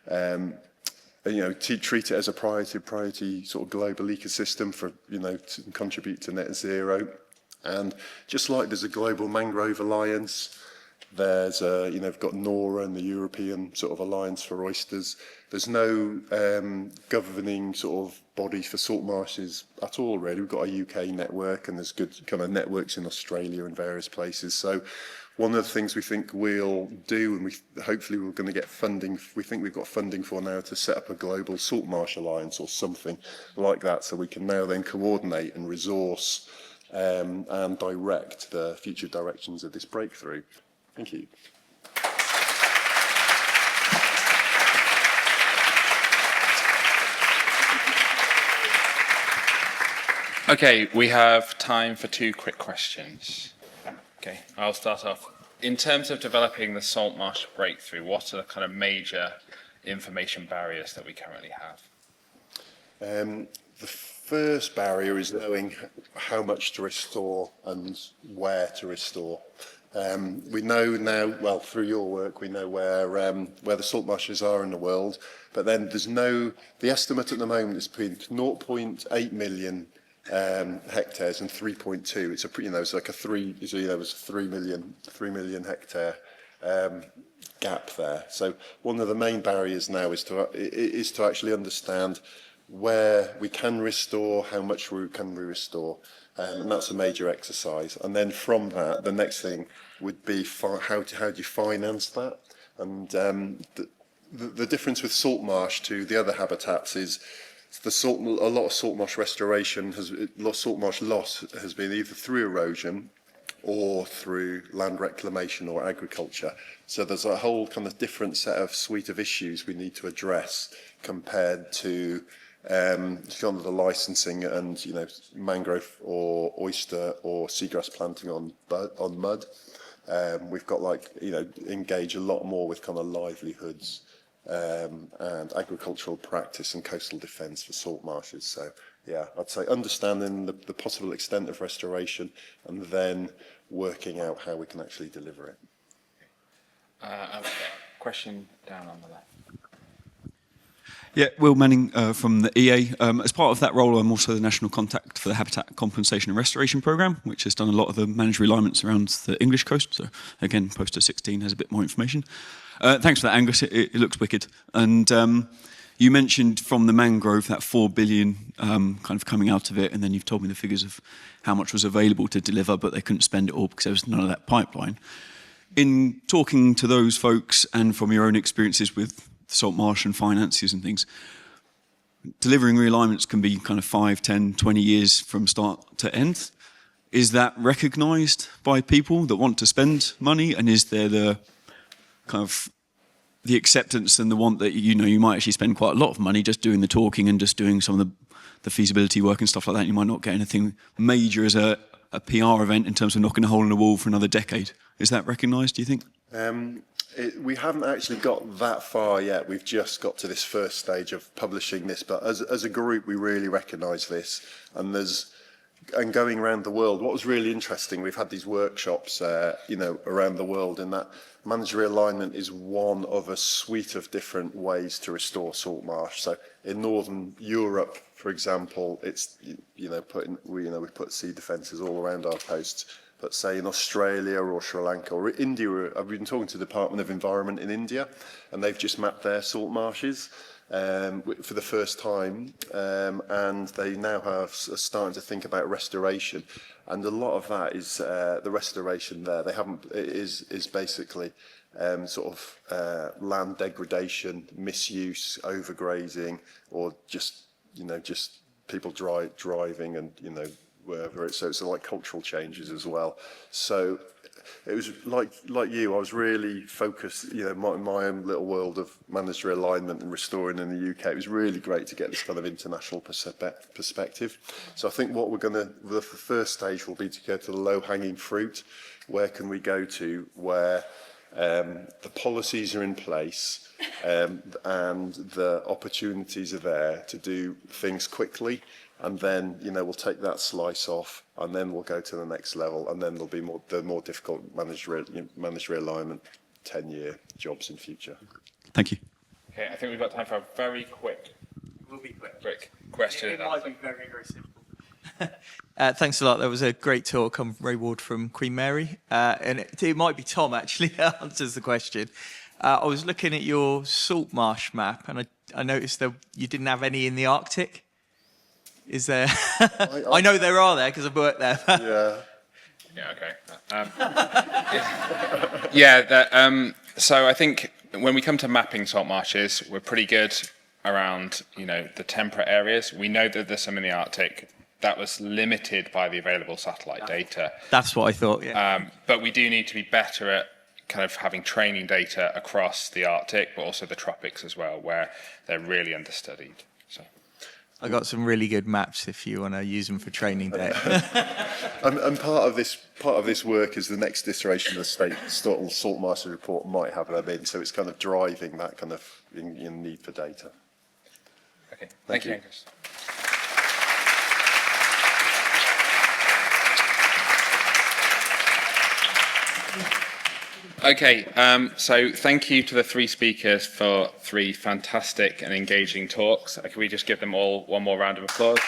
To treat it as a priority sort of global ecosystem for, to contribute to net zero. And just like there's a global mangrove alliance, there's we've got NORA and the European sort of alliance for oysters. There's no governing sort of body for salt marshes at all, really. We've got a UK network, and there's good kind of networks in Australia and various places. So one of the things we think we'll do, and hopefully we're going to get funding, we think we've got funding for now to set up a global salt marsh alliance or something like that, so we can now then coordinate and resource and direct the future directions of this breakthrough. Thank you. Okay, we have time for 2 quick questions. Okay, I'll start off. In terms of developing the Saltmarsh Breakthrough, what are the kind of major information barriers that we currently have? The first barrier is knowing how much to restore and where to restore. We know now, well, through your work, we know where the salt marshes are in the world, but then the estimate at the moment is between 0.8 million hectares and 3.2. It's like a 3 million hectare gap there. So one of the main barriers now is to actually understand where we can restore, how much can we restore, and that's a major exercise. And then from that, the next thing would be how do you finance that? And the difference with salt marsh to the other habitats is a lot of salt marsh restoration salt marsh loss has been either through erosion or through land reclamation or agriculture. So there's a whole kind of different suite of issues we need to address compared to kind of the licensing and mangrove or oyster or seagrass planting on mud. We've got engage a lot more with kind of livelihoods and agricultural practice and coastal defence for salt marshes. So yeah, I'd say understanding the possible extent of restoration and then working out how we can actually deliver it. Okay. Question down on the left. Yeah, Will Manning from the EA. As part of that role, I'm also the national contact for the Habitat Compensation and Restoration Programme, which has done a lot of the managed realignments around the English coast. So again, poster 16 has a bit more information. Thanks for that, Angus. It looks wicked. And you mentioned from the mangrove that 4 billion kind of coming out of it, and then you've told me the figures of how much was available to deliver, but they couldn't spend it all because there was none of that pipeline. In talking to those folks and from your own experiences with salt marsh and finances and things, delivering realignments can be kind of 5, 10, 20 years from start to end. Is that recognised by people that want to spend money, and is there the kind of the acceptance and the want that you might actually spend quite a lot of money just doing the talking and just doing some of the feasibility work and stuff like that? You might not get anything major as a PR event in terms of knocking a hole in the wall for another decade. Is that recognised, do you think? We haven't actually got that far yet. We've just got to this first stage of publishing this, but as a group we really recognise this, and there's and going around the world, what was really interesting, we've had these workshops, around the world, in that managed realignment is one of a suite of different ways to restore salt marsh. So in Northern Europe, for example, it's, we put sea defences all around our coasts. But say in Australia or Sri Lanka or India, I've been talking to the Department of Environment in India, and they've just mapped their salt marshes for the first time, and they now are starting to think about restoration. And a lot of that is the restoration there. Is basically land degradation, misuse, overgrazing, or just people driving and wherever it's like cultural changes as well. So it was like you, I was really focused, my own little world of managed realignment and restoring in the UK. It was really great to get this kind of international perspective. So I think what the first stage will be to go to the low-hanging fruit. Where can we go to where the policies are in place and the opportunities are there to do things quickly? And then, we'll take that slice off, and then we'll go to the next level, and then there'll be the more difficult managed realignment 10-year jobs in future. Thank you. Okay, I think we've got time for a very quick question. It might be very, very simple. Thanks a lot. That was a great talk. I'm Ray Ward from Queen Mary. And it might be Tom, actually, that answers the question. I was looking at your salt marsh map, and I noticed that you didn't have any in the Arctic. Is there? I know there are there because I've worked there. Yeah, okay. So I think when we come to mapping salt marshes, we're pretty good around, the temperate areas. We know that there's some in the Arctic. That was limited by the available satellite data. That's what I thought, yeah. But we do need to be better at kind of having training data across the Arctic, but also the tropics as well, where they're really understudied. So. I got some really good maps if you want to use them for training data. and part of this work is the next iteration of the state salt marsh report might have them in, so it's kind of driving that kind of need for data. Okay, thank you, Angus. Okay, so thank you to the three speakers for three fantastic and engaging talks. Can we just give them all one more round of applause?